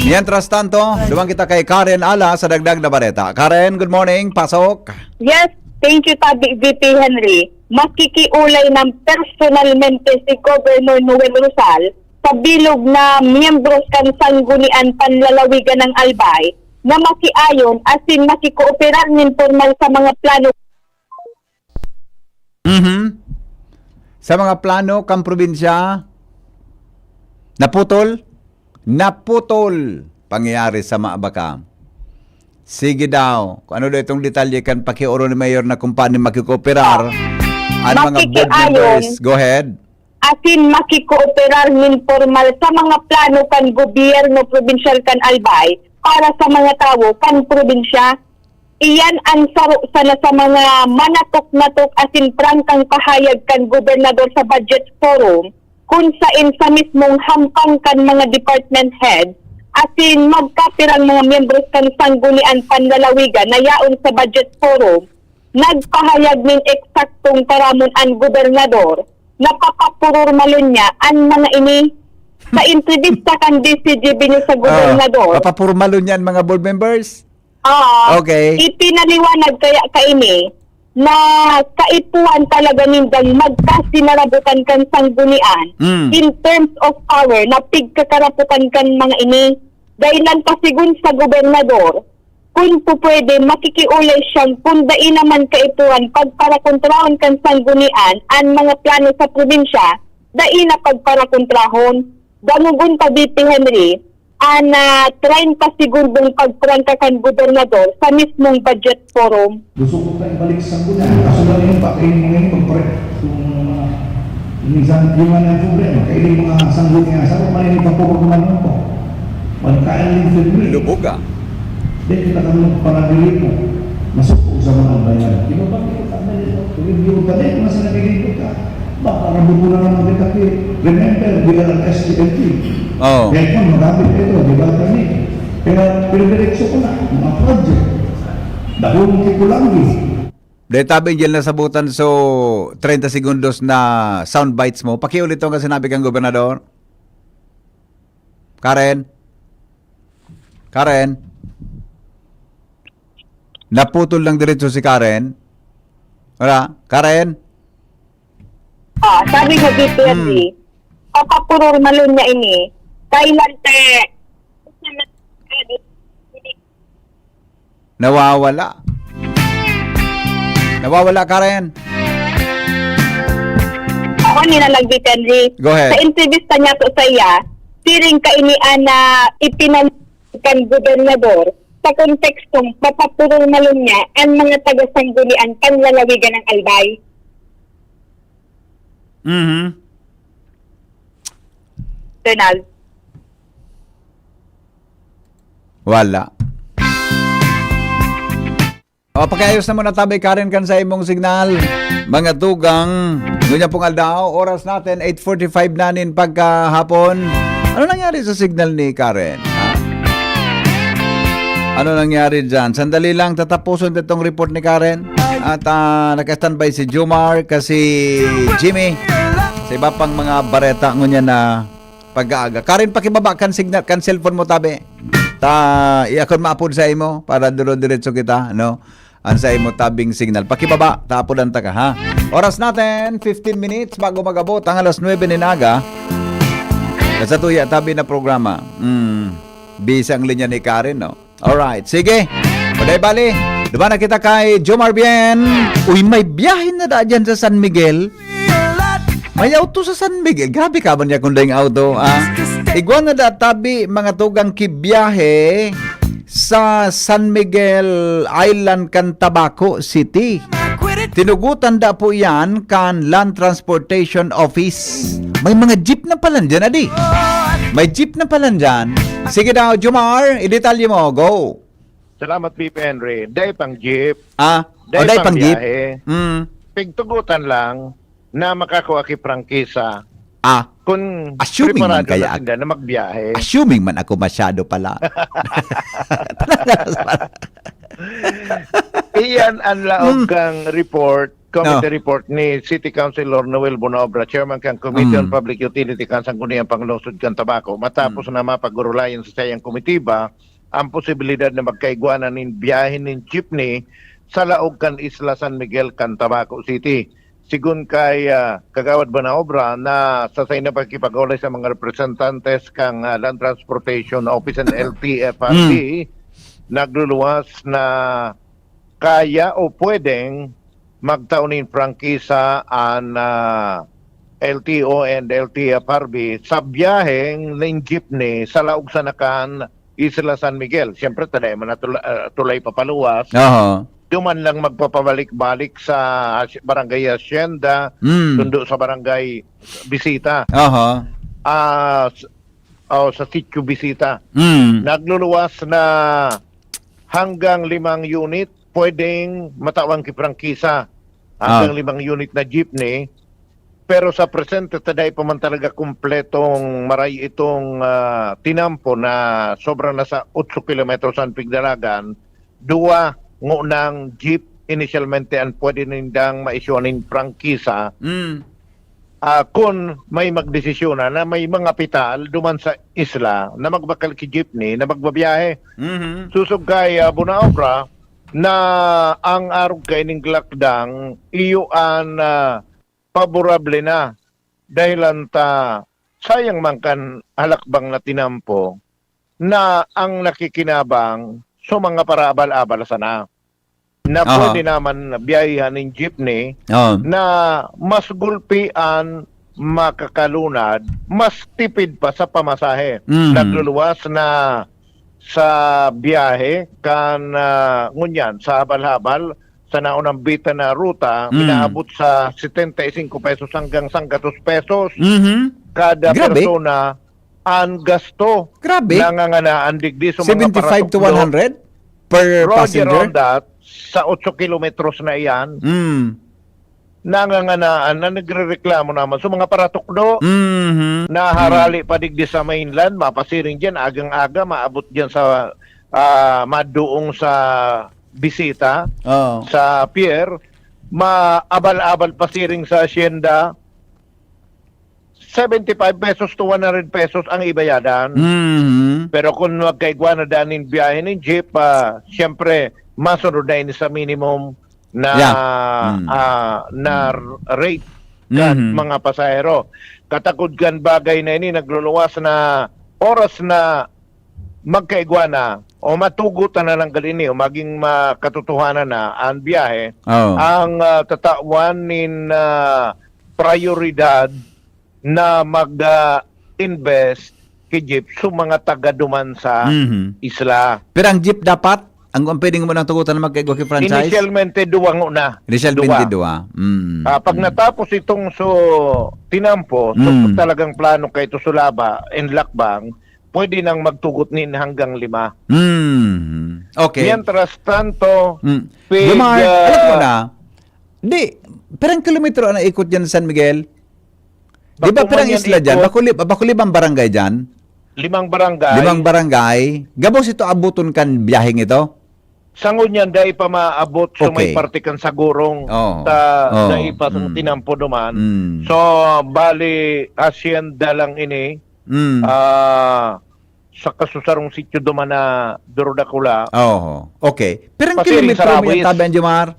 S3: Mientras tanto, lumang kita kay Karen Ala sa dagdag na baleta. Karen, good morning. Pasok.
S27: Yes, thank you, VP Henry. Makikiulay ng personalmente si Governor Noel Rosal sa bilog na miyembros kan sanggunian panlalawigan ng Albay na makiayon asin makikooperar nin formal sa mga plano.
S3: Sa mga plano kang probinsya, naputol pangyayari sa Maabaka. Sige daw, kung ano daw itong detalye kan pakioro ni Mayor na kung paano makikooperar ang mga board members. Go ahead.
S27: Asin makikooperar nin formal sa mga plano kan gobyerno provincial kan Albay para sa mga tao kan probinsya. Iyan ang sana sa mga manatok-natok asin prangkang pahayag kan gobernador sa budget forum kung sain sa mismong hampang kan mga department head asin magkapirang mga miyembros kan sanggunian panlalawigan na yaon sa budget forum nagpahayag min eksaktong paramon ang gobernador na papapururmalon niya ang mga ini sa entrevista kan DCGB niya sa gobernador.
S3: Papapurmalo niyan mga board members? Okay.
S27: Ipinaliwanag kaya kaini na kaipuan talaga nindang magkasinarabutan kan sanggunian in terms of power na pigkakaraputan kan mga ini dahilan pasigun sa gobernador kung po pwede makikiulay siyang kung dai naman kaipuan pagparakontrahon kan sanggunian ang mga plano sa probinsya dai na pagparakontrahon damugon pa BP Henry ana 30 segundong pagprangka kan gobernador sa mismong budget forum.
S4: Gusto ko tayo balik sa guna. Kaso lang yung pakainin mo ngayon pagpare. Yung mga problema. Kainin mga sanggut nga. Sa mga yung pagpukuman mo. Pagkain yung film.
S3: Lubog ka.
S4: Then kita kami panagilip mo. Masukog sa mga bayan. Di ba bakit kita nalito? Review ka din. Mas nagigilip ka. Baka nabubulan naman kita kay remember, bila ng SGLT. Kaya po, marami ito, di ba kami? Pero diretso ko na, mga project. Dahong kikulangi.
S3: Dahil tabi dyan na sabutan so 30 segundos na sound bites mo. Pakiulit ang sinabi kang gobernador. Karen? Karen? Naputol lang diretso si Karen. Wala? Karen?
S27: Sabi nga dito papapururmalon niya ini kailan
S3: Nawawala. Nawawala, Karen.
S27: Ako nilalag dito, Henry.
S3: Go ahead.
S27: Sa entrevista niya to sa iya, siring kainian na ipinalikan gobernador sa kontekstong papapururmalon niya ang mga taga-sanggunian panlalawigan ng Albay. Donald.
S3: Wala. Pakiayos na muna tabi, Karen, kan sa imong signal. Mga tugang, doon pong aldao, oras natin, 8:45 na nin pagkahapon. Ano nangyari sa signal ni Karen? Ano nangyari dyan? Sandali lang, tatapusin itong report ni Karen. At naka-standby si Jomar, kasi Jimmy, sa iba pang mga bareta ngunya na pag-aaga. Karen, pakibaba kan signal, kan cellphone mo tabi. Iakon maapod sa imo para duro-diretso kita, no? Ang sa imo tabing signal. Pakibaba, tapodan ta ka, ha? Oras natin, 15 minutes bago magabot ang alas 9 ninaga. Sa tuya, tabi na programa. Bisa ang linya ni Karen, no? Alright, sige. Paday bali. Diba na kita kay Jomar Bien? Uy, may biyahe na da dyan sa San Miguel. May auto sa San Miguel. Grabe ka ba niya kung daing auto? Igwan na da tabi mga tugang kibiyahe sa San Miguel Island kan Tabaco City. Tinugutan da po yan kan Land Transportation Office. May mga jeep na pala dyan, adi. May jeep na pala dyan. Sige daw, Jomar, i-detalye mo. Go.
S6: Salamat, BP Henry. Day pang jeep.
S3: Day pang jeep.
S6: Pigtugutan lang na makakuha ki prangkisa. Kung
S3: assuming man kaya
S6: ako na magbiyahe.
S3: Assuming man ako masyado pala.
S6: Iyan ang laog kang report, committee report ni City Councilor Noel Bonobra, Chairman kang Committee on Public Utility kan Sangguniang Panglungsod kan Tabaco. Matapos na mapag-urulayan sa sayang komitiba ang posibilidad na magkaigwanan ng biyahe ng jeepney sa laog kan Isla San Miguel kan Tabaco City. Sigun kay Kagawad Bonobra na sa na pagkipag-ulay sa mga representantes kang Land Transportation Office and LTFRB, nagluluwas na kaya o pwedeng magtaunin prangkisa ang LTO and LTFRB sa biyaheng ng jeepney sa laog sa nakan Isla San Miguel. Siyempre, taday man na tulay papaluwas. Duman lang magpapabalik-balik sa Barangay Hacienda, sundo sa Barangay Bisita. Sa Sitio Bisita. Nagluluwas na hanggang 5 unit pwedeng matawang kiprangkisa. Hanggang 5 unit na jeepney. Pero sa presente, taday pa man talaga kumpletong maray itong tinampo na sobrang nasa 8 kilometros ang pigdalagan. 2 ngunang jeep initialmente ang pwede nindang maisyuanin prangkisa kung may magdesisyon na may mga pital duman sa isla na magbakal ki jeepney na magbabiyahe. Susog kay Bunaobra na ang arog kay ning lakdang iyuan favorable na dahilan ta sayang man kan halakbang na tinampo na ang nakikinabang so mga paraabal-abal sana na pwede naman biyahihan ng jeepney na mas gulpian, makakalunad, mas tipid pa sa pamasahe. Nagluluwas na sa biyahe kan ngunyan sa habal-habal sa naunang bita na ruta minaabot sa 75 pesos hanggang 100 pesos kada persona ang gasto.
S3: Grabe.
S6: Nanganganaan digdi so
S3: 75 to 100 per passenger?
S6: Roger on that, sa 8 kilometros na iyan, nanganganaan na nagre-reklamo naman. So mga paratukdo, naharali pa digdi sa mainland, mapasiring dyan, agang-aga, maabot dyan sa maduong sa bisita, sa pier, maabal-abal pasiring sa asyenda, 75 pesos to 100 pesos ang ibayadan. Pero kung magkaigwa na danin biyahe ng jeep, siyempre, masunod na ini sa minimum na na rate kan mga pasahero. Katakod kan bagay na ini, nagluluwas na oras na magkaigwa na o matugutan na lang galini o maging makatotohanan na ang biyahe, ang tatawan nin prioridad na mag-invest kay jeep so mga taga duman sa isla.
S3: Pero ang jeep dapat, ang pwedeng mo nang tugutan na magkaigwa kay franchise?
S6: Initialmente duwang una.
S3: Initialmente duwa.
S6: Pag natapos itong tinampo, talagang plano kay ito sulaba and lakbang, pwede nang magtugot nin hanggang 5.
S3: Okay.
S6: Mientras tanto,
S3: Lumar, alam mo na, perang kilometro na ikot dyan sa San Miguel? Di ba perang isla dyan? Bakulibang barangay dyan?
S6: 5 barangay.
S3: 5 barangay. Gabos ito abuton kan biyaheng ito?
S6: Sangon yan, dahil pa maabot so may partikan sa gurong dahil pa tinampo duman. So, bali, hacienda lang ini sa kasusarong sityo duman na Durudakula.
S3: Okay. Pero ang kilometro mo yung tabi, Jomar?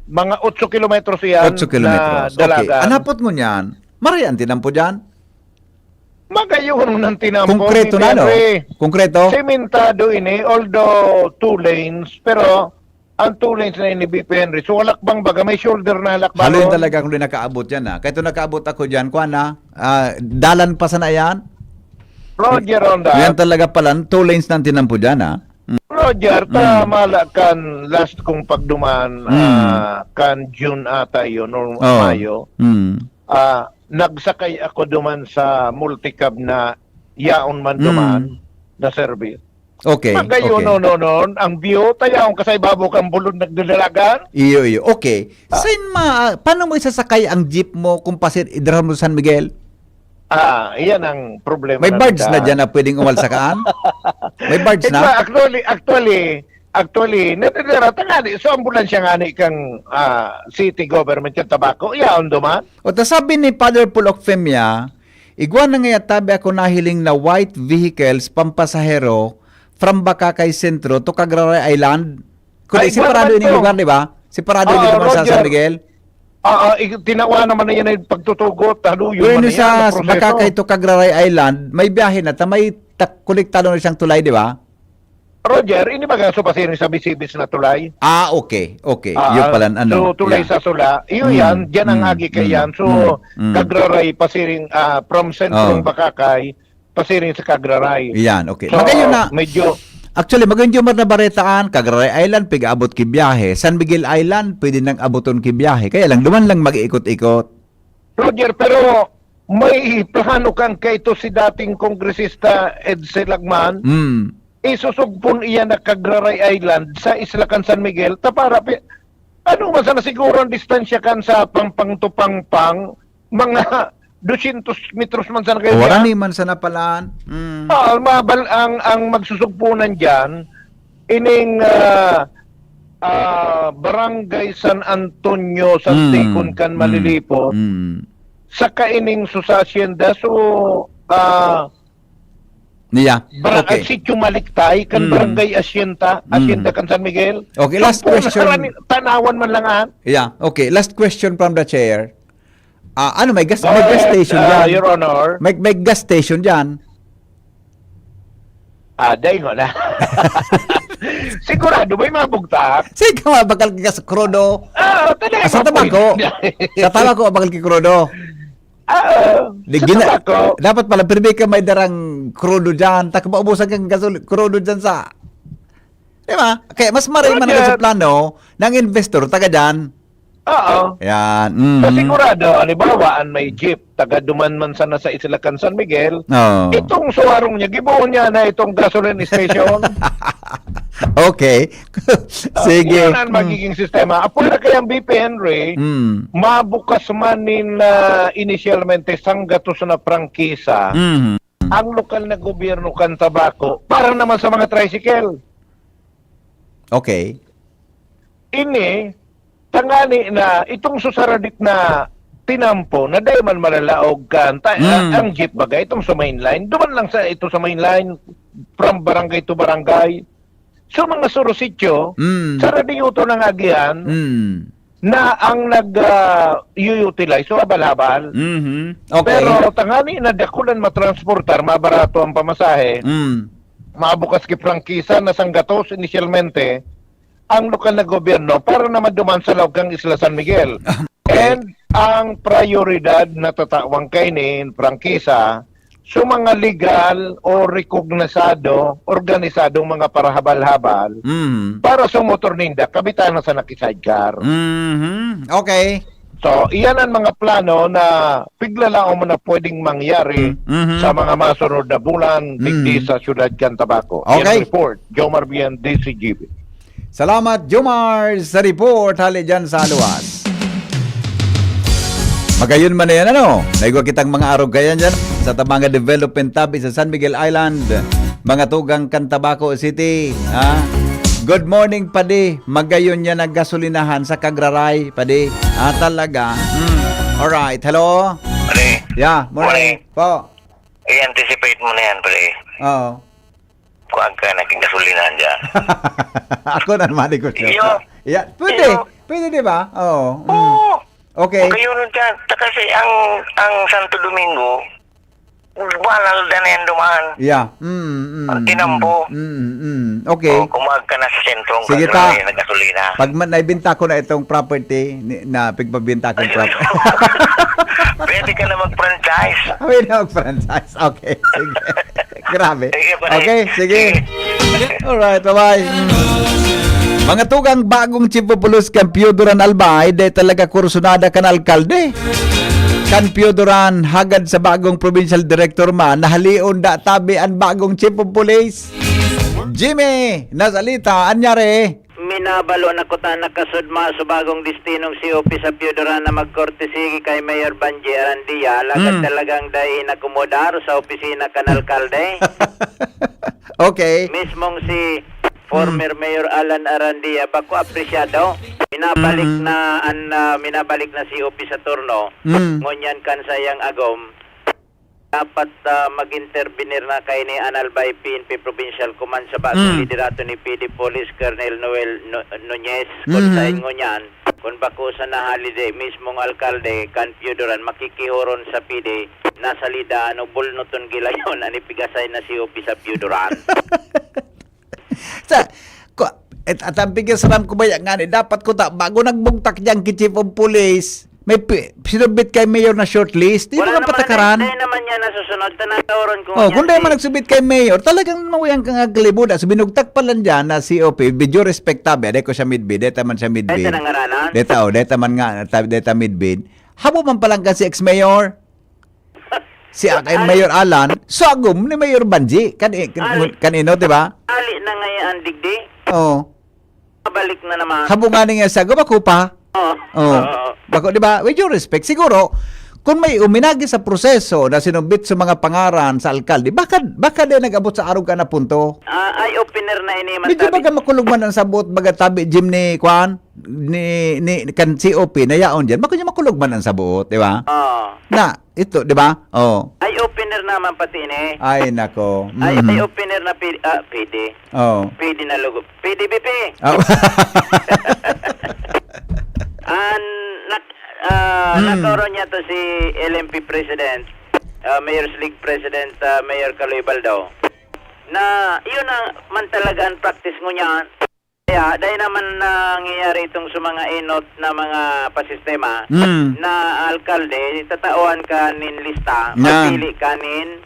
S6: Mga 8 kilometros yan
S3: 8 kilometros.
S6: na dalagan.
S3: Okay. Anapot mo niyan? Marian, tinampo dyan?
S6: Magayon ng tinampo.
S3: Konkreto na, no? Konkreto?
S6: Sementado ini, although 2 lanes, pero ang 2 lanes na ini BP Henry. So, walakbang baga, may shoulder na halakbang.
S3: Haloy talaga kung nakaabot yan, ha? Kaya ito nakaabot ako dyan, kuha na, dalan pa sana yan?
S6: Roger on that.
S3: Yan talaga pala, 2 lanes na tinampo dyan, ha?
S6: Roger, tamala kan last kong pagduman, kan June ata yun, or Mayo. Nagsakay ako duman sa multicab na yaon man duman na service.
S3: Okay.
S6: Magayon noon, ang view, tayaong kasay babo kang bulod nagdadalagan.
S3: Iyo. Okay. Paano mo isasakay ang jeep mo kung idra mo San Miguel?
S6: Iyan ang problema.
S3: May barge na dyan na pwedeng umalsakaan? May barge na? Actually, natitira tangali. So, ambulansya nga ni kang city government yung tabako. Iyaon duman. O sabi ni Father Pulok Femia, igwa na nga tabi ako nahiling na white vehicles pampasahero from Bakakay Sentro to Cagraray Island. Kundi separado yung lugar, di ba? Separado yung lugar sa San Miguel.
S6: Tinawa naman na yan ay pagtutugot.
S3: Pero sa Bakakay to Cagraray Island, may biyahe na, may konektado na siyang tulay, di ba?
S6: Roger, ini ba so pasirin sa bisibis na tulay?
S3: Okay. Yung pala,
S6: So, tulay sa Sula. Iyo yan, dyan ang agi kayan. So, Cagraray, pasiring from Centrum Bakakay, pasiring sa Cagraray.
S3: Yan, okay.
S6: So,
S3: magayon na,
S6: actually,
S3: magayon na baretaan, Cagraray Island, pig-abot ki biyahe. San Miguel Island, pwede nang abuton ki biyahe. Kaya lang, duman lang mag-iikot-ikot.
S6: Roger, pero may plano kang kaito si dating kongresista Ed Selagman, isusugpon iyan na Cagraray Island sa Isla kan San Miguel para ano man sana siguro ang distansya kan sa Pangpang mga 200 metros man sana kayo.
S3: Wala ni man sana palaan.
S6: Ang magsusugpunan diyan ining Barangay San Antonio sa Tikon kan Malilipo sa kaining Susasyenda. So
S3: Okay.
S6: Sitio Maliktay kan Barangay Asyenda kan San Miguel.
S3: Okay, last question.
S6: Tanawan man lang
S3: Okay, last question from the chair. May gas station dyan?
S6: Your Honor.
S3: May gas station dyan?
S6: Day ko na. Sigurado may mabugtak.
S3: Sige nga, bakal ka sa krodo. Sa tabako. Sa tabako, bakal ka krodo. Dapat pala, pero ka may darang krodo dyan. Taka maubusan kang krodo dyan sa... Diba? Kaya mas maray man sa plano ng investor, taga dyan.
S6: Oo.
S3: Yan.
S6: Sigurado, halimbawa, may jeep, taga duman man sana sa Isilacan San Miguel, itong suwarong niya, gibuon niya na itong gasoline station.
S3: Okay. Sige.
S6: Yan ang magiging sistema. Apo na kayang BP Henry, mabukas man initialmente sanggatos na prangkisa ang lokal na gobyerno kan tabako para naman sa mga tricycle.
S3: Okay.
S6: Ini, tangani na itong susaradik na tinampo na dahil man malalaog kan ang jeep bagay itong sa mainline duman lang sa ito sa mainline from barangay to barangay so mga surosityo saradiyo to ng agian na ang nag-utilize so abal-abal
S3: Okay.
S6: pero tangani na dakulan matransportar mabarato ang pamasahe mabukas ki prangkisa na sanggatos initialmente ang lokal na gobyerno para naman duman sa Laugang Isla San Miguel. And ang prioridad na tatawang kainin, prangkisa, sa mga legal o rekognosado, organisadong mga parahabal-habal para sa motor ninda, kabitan na sa nakisidecar.
S3: Okay.
S6: So, iyan ang mga plano na piglalao mo na pwedeng mangyari sa mga masunod na bulan digdi sa siyudad Cantabaco.
S3: Okay.
S6: Yan report, Jomar Bian, DCGB.
S3: Salamat, Jomar, sa report. Hali dyan sa luwas. Magayon man na yan, Naigwa kitang mga araw kaya dyan sa mga development tabi sa San Miguel Island. Mga tugang Cantabaco City. Good morning, Padi. Magayon yan ang gasolinahan sa Kagraray, Padi. Talaga. Alright, hello?
S10: Padi.
S3: Yeah, morning. Po.
S10: I-anticipate mo na yan, Padi.
S3: Oo.
S10: Kuwag ka naging gasolinahan dyan.
S3: Ako na naman ko siya. Yeah, pwede di ba? Oo. Okay.
S10: Okay yun dyan. Kasi ang Santo Domingo, banal na yan dumaan.
S3: Yeah.
S10: Tinampo.
S3: Okay.
S10: Kumag ka na sa sentrong
S3: sige ta.
S10: na gasolina.
S3: Pag naibinta ko na itong property, na pigpabinta kong property.
S10: Pwede ka na mag-franchise.
S3: Pwede na mag-franchise. Okay, sige. Grabe. Okay, sige. Alright, bye-bye. Mga tugang bagong Chief of Police Campio Duran Albay, de talaga kursunada kan alkalde. Campio Duran, hagad sa bagong provincial director man, nahalion da tabi ang bagong Chief of Police. Jimmy, nasalita, anyari?
S11: Minabalo na ko ta nakasudma sa bagong destinong COP sa Piodoran na magkortesigi kay Mayor Banji Arandia. Lagad talagang dahil nakumodar sa opisina kan alkalde.
S3: Okay.
S11: Mismong si former Mayor Alan Arandia, bako apresyado. Minabalik na COP sa turno. Ngunyan kan sayang agom. Dapat mag-intervenir na kay ni Analbay PNP Provincial Command sa bagong liderato ni PD Police Colonel Noel Nunez kung sa inyo niyan kung bako sa holiday mismong alkalde kan Piodoran makikihoron sa PD nasa lidaan o bulnoton gilayon ani pigasay na COP sa Piodoran.
S3: At ang pigasaram ko ba yan nga dapat ko bago nagbugtak dyan ki Chief of Police may sinubit kay Mayor na shortlist. Di ba patakaran?
S11: Hindi naman yan nasusunod. Tanatawaran ko
S3: kung di man nagsubit kay Mayor, talagang mawayang kang aglibuda. So binugtak pa lang dyan na COP, video respectable. Deko siya midbid, deta man siya midbid.
S11: Deta nangaranan?
S3: Deta man nga, deta midbid. Habo man palang ka si ex-mayor. Si Mayor Alan, sagom ni Mayor Banji. Kanino, di ba?
S11: Ali na ngayon ang digdi.
S3: Oo.
S11: Balik na naman.
S3: Habo nga nga sagom ako pa. Bako, di ba? With your respect, siguro, kung may uminagi sa proseso na sinumbit sa mga pangaran sa alkalde, baka din nag-abot sa arog ka na punto.
S11: Eye-opener na ini man
S3: Medyo baga makulugman ang sabot, baga tabi Jim ni Kwan, ni kan COP na yaon dyan, baka niya makulugman ang sabot, di ba? Na, ito, di ba? Oh.
S11: Eye-opener naman pati ini.
S3: Ay, nako.
S11: Eye-opener na PD.
S3: Oh.
S11: PD na logo. PDBP.
S3: Oh.
S11: Nagkaroon niya to si LMP President, Mayor's League President, Mayor Caloy Baldo, na yun ang man talaga ang practice mo niya. Kaya dahil naman nangyayari itong sa mga inot na mga pasistema na alkalde, tatauhan ka nin lista, mapili ka nin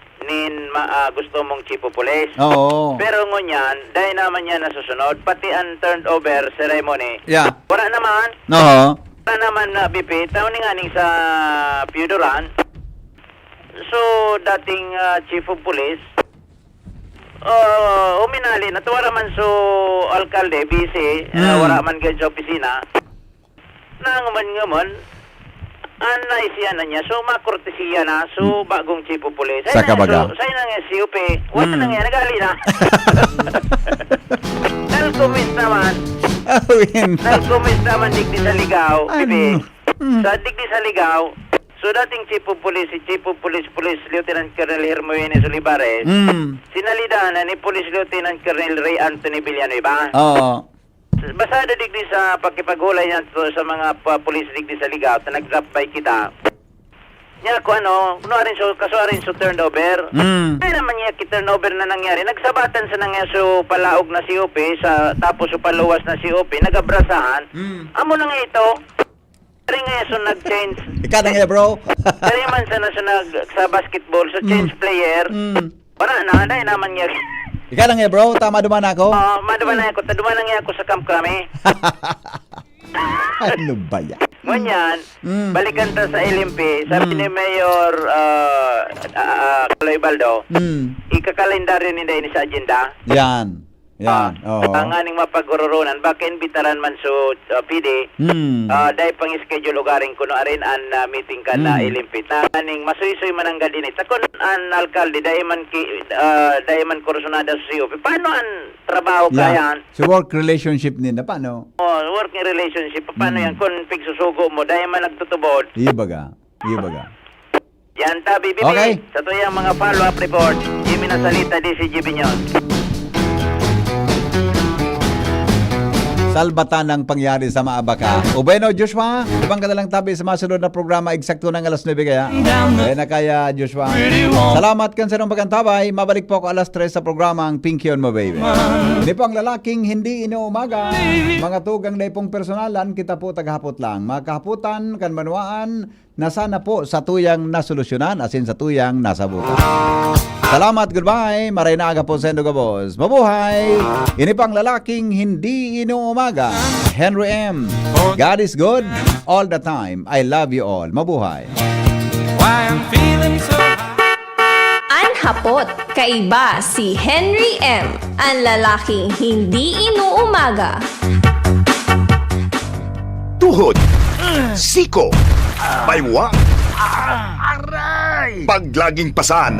S11: gusto mong chief of police.
S3: Oo.
S11: Pero ngunyan, dahil naman yan nasusunod, pati ang turned over ceremony.
S3: Yeah.
S11: Wala naman.
S3: Oo.
S11: Wala naman na BP, taon nga ning sa Piudoran. So, dating chief of police, uminali, natuwara man so alkalde, busy, wala man ganyan sa opisina. Nangaman, naisiyan na niya, so makortesiya na, so bagong chief of police.
S3: Sa kabaga.
S11: So, sa'yo na nga COP, wala na nga, nagali na. Nalkumis naman. Nalkumis naman digdi sa ligaw, bibi. Sa digdi sa ligaw, so dating chief of police, si Chief of Police Lieutenant Colonel Hermogenes Olivares, sinalidanan ni Police Lieutenant Colonel Ray Anthony Villanueva.
S3: Oo.
S11: Basado digdi sa pagkipagulay niya sa mga police digdi sa ligaw, na nag-drop by kita. Niya ko kasuarin so turnover. Kaya naman niya turnover na nangyari. Nagsabatan sa nangyari so palaog na COP, tapos so paluwas na COP, nagabrasahan. Amo na nga ito. Kaya nga so nag-change.
S3: Ika na nga bro.
S11: Kaya man sa basketball, so change player. Para na, dahil naman niya.
S3: Ika na nga bro, tama duman ako?
S11: Maduman na ako. Taduman na nga ako sa Camp Crame.
S3: Ano ba yan?
S11: Ngunyan, balikan ta sa LMP, sabi ni Mayor Caloy Baldo, ikakalendaryo nila ini sa agenda.
S3: Yan. Oo.
S11: Ang aning mapaggururunan, baka imbitaran man so PD, dahil pang schedule ugaring kuno arin ang meeting ka na LMP. Na aning masuisoy man ang gadinit. Takon ang alkalde, dahil man kursunada sa COP. Paano ang trabaho kayan?
S3: So work relationship nila, paano?
S11: Working relationship, paano yan? Kung pigsusugo mo, dahil man nagtutubod.
S3: Ibaga.
S11: Yan tabi, bibi.
S3: Okay.
S11: Sa tuyang mga follow-up report, Jimmy Nasalita, DCGB News.
S3: Salbatan ang pangyari sa Maabaka. O bueno, Joshua, ibang ka na lang tabi sa masunod na programa, eksakto ng alas 9 kaya. Kaya na kaya, Joshua. Salamat kan sa nung pagkantabay. Mabalik po ako alas 3 sa programang Pinky on Mo Baby. Hindi po ang lalaking hindi inuumaga. Mga tugang na pong personalan, kita po taghapot lang. Mga kahaputan, kanmanuaan, na sana po sa tuyang nasolusyonan, asin sa tuyang nasabutan. Salamat, goodbye. Maray na aga po sa Endo Gabos. Mabuhay! Ini pang lalaking hindi inuumaga. Henry M. God is good all the time. I love you all. Mabuhay!
S7: Anhapot, kaiba si Henry M. Ang lalaking hindi inuumaga.
S12: Tuhod, siko, baywa, paglaging pasan.